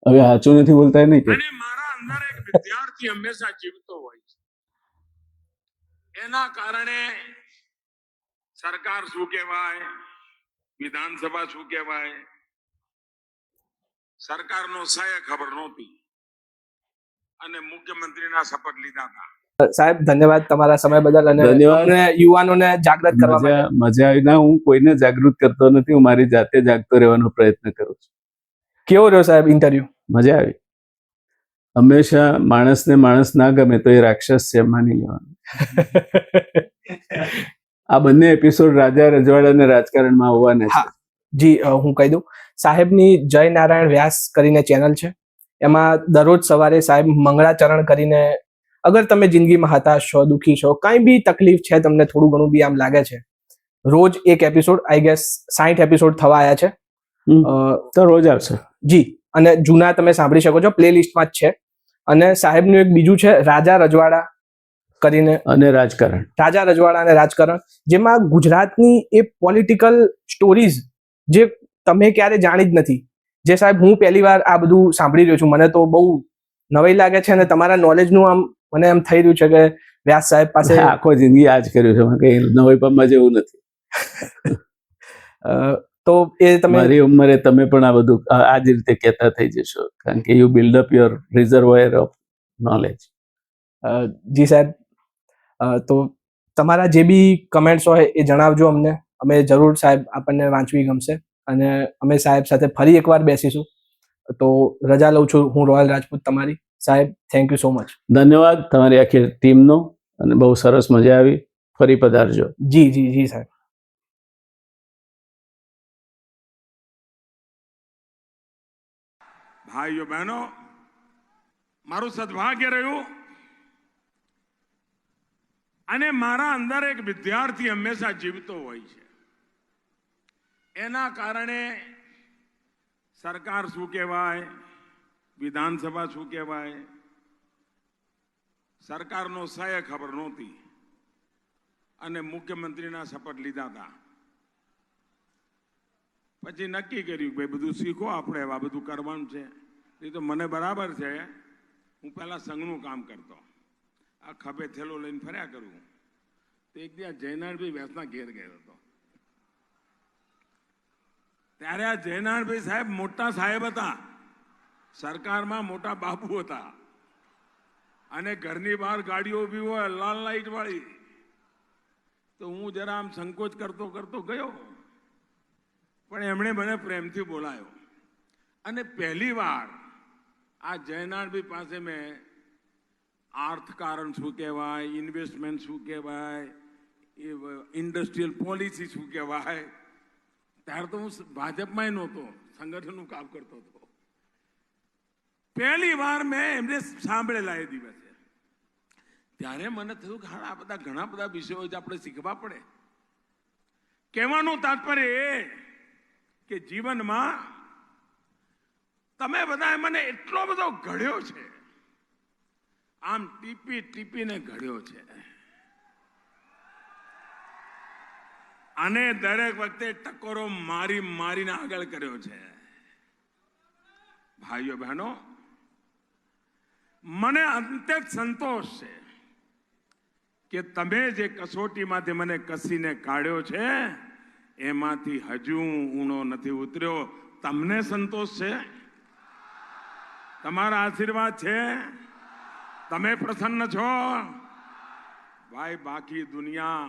હવે સાચું નથી બોલતા નહીં કે મારા અંદર એક વિદ્યાર્થી હંમેશા જીવતો હોય છે. એના કારણે સરકાર શું કહેવાય, વિધાનસભા શું કહેવાય, સરકારનો સહાય ખબર નહોતી અને મુખ્યમંત્રીના શપથ લીધા હતા. સાહેબ ધન્યવાદ તમારા સમય બદલ અને અમને યુવાનોને જાગૃત કરવા માટે. મજા આવી ના. હું કોઈને જાગૃત કરતો નથી, હું મારી જાતે જાગતો રહેવાનો પ્રયત્ન કરું છું. કેવો રહ્યો સાહેબ ઇન્ટરવ્યુ? મજા આવી. હંમેશા માણસને માણસ ના ગમે તો એ રાક્ષસ છે માની લેવાનું. આ બંને એપિસોડ રાજા રજવાડા અને રાજકારણમાં આવવાના છે. જી, હું કહી દઉં, સાહેબની જય નારાયણ વ્યાસ કરીને ચેનલ છે. એમાં દરરોજ સવારે સાહેબ મંગળાચરણ કરીને, અગર તમે જિંદગીમાં હતાશ છો, દુઃખી છો, કાંઈ બી તકલીફ છે તમને, થોડું ઘણું બી આમ લાગે છે, રોજ એક એપિસોડ, આઈ ગેસ 60 એપિસોડ થવા આવ્યા છે. તો રોજ આવશે. જી, અને જૂના તમે સાંભળી શકો છો, પ્લેલિસ્ટમાં જ છે. અને સાહેબનું એક બીજું છે રાજા રજવાડા કરીને, અને રાજકારણ, રાજા રજવાડા અને રાજકારણ, જેમાં ગુજરાતની એ પોલિટિકલ સ્ટોરીઝ જે તમે ક્યારે જાણી જ નથી, જે સાહેબ હું પહેલી વાર આ બધું સાંભળી રહ્યો છું. મને તો બહુ નવાઈ લાગે છે અને તમારા નોલેજનું આમ મને એમ થઈ રહ્યું છે કે વ્યાસ સાહેબ પાસે આખો જિંદગી આ જ કર્યું છે, કઈ નવાઈ પામવા જેવું નથી. તો એ તમે મારી ઉંમરે તમે પણ આ બધું આ જ રીતે કહેતા થઈ જશો, કારણ કે you build up your reservoir of knowledge. જી સાહેબ, તો તમારા જે બી કમેન્ટ્સ હોય એ જણાવજો અમને. અમે જરૂર સાહેબ આપણને વાંચવી ગમશે અને અમે સાહેબ સાથે ફરી એકવાર બેસીશું. તો રજા લઉં છું હું, રોયલ રાજપૂત તમારી. સાહેબ થેન્ક યુ સો મચ. ધન્યવાદ તમારી આખી ટીમનો, અને બહુ સરસ મજા આવી. ફરી પધારજો. જી જી જી સાહેબ. ભાઈઓ બહેનો, મારું સદભાગ્ય રહ્યું અને મારા અંદર એક વિદ્યાર્થી હંમેશા જીવતો હોય છે. એના કારણે સરકાર શું કહેવાય, વિધાનસભા શું કહેવાય, સરકારનો સહાય ખબર નહોતી અને મુખ્યમંત્રીના શપથ લીધા હતા. પછી નક્કી કર્યું ભાઈ બધું શીખો, આપણે આ બધું કરવાનું છે. એ તો મને બરાબર છે. હું પહેલા સંઘનું કામ કરતો, આ ખભે થેલો લઈને ફર્યા કરું. તો એક દિવસ જયનારાયણભાઈ વ્યાસના ઘેર ગયો હતો. ત્યારે આ જયનારાયણભાઈ સાહેબ મોટા સાહેબ હતા, સરકારમાં મોટા બાબુ હતા, અને ઘરની બહાર ગાડીઓ ઊભી હોય લાલ લાઈટ વાળી, તો હું જરા આમ સંકોચ કરતો કરતો ગયો, પણ એમણે મને પ્રેમથી બોલાયો. અને પહેલી વાર આ જયનારાયણભાઈ પાસે મેં અર્થકારણ શું કહેવાય, ઇન્વેસ્ટમેન્ટ શું કહેવાય, ઇન્ડસ્ટ્રીયલ પોલિસી શું કહેવાય, ત્યારે તો હું ભાજપમાં નહોતો, સંગઠનનું કામ કરતો હતો. પહેલી વાર મેં એમને સાંભળેલા એ દિવસે. ત્યારે મને થયું કે આ બધા ઘણા બધા વિષયો આપણે શીખવા પડે. કહેવાનું તાત્પર્ય એ કે જીવનમાં તમે બધા મને એટલો બધો ઘડ્યો છે, આમ ટીપી ટીપીને ઘડ્યો છે, અને દરેક વખતે ટકોરો મારી મારીને આગળ કર્યો છે. ભાઈઓ બહેનો, મને અંતે સંતોષ છે કે તમે જે કસોટીમાંથી મને કસીને કાઢ્યો છે એમાંથી હજુ ઊણો નથી ઉતર્યો. તમને સંતોષ છે? તમારા આશીર્વાદ છે? તમે પ્રસન્ન છો? ભાઈ, બાકી દુનિયા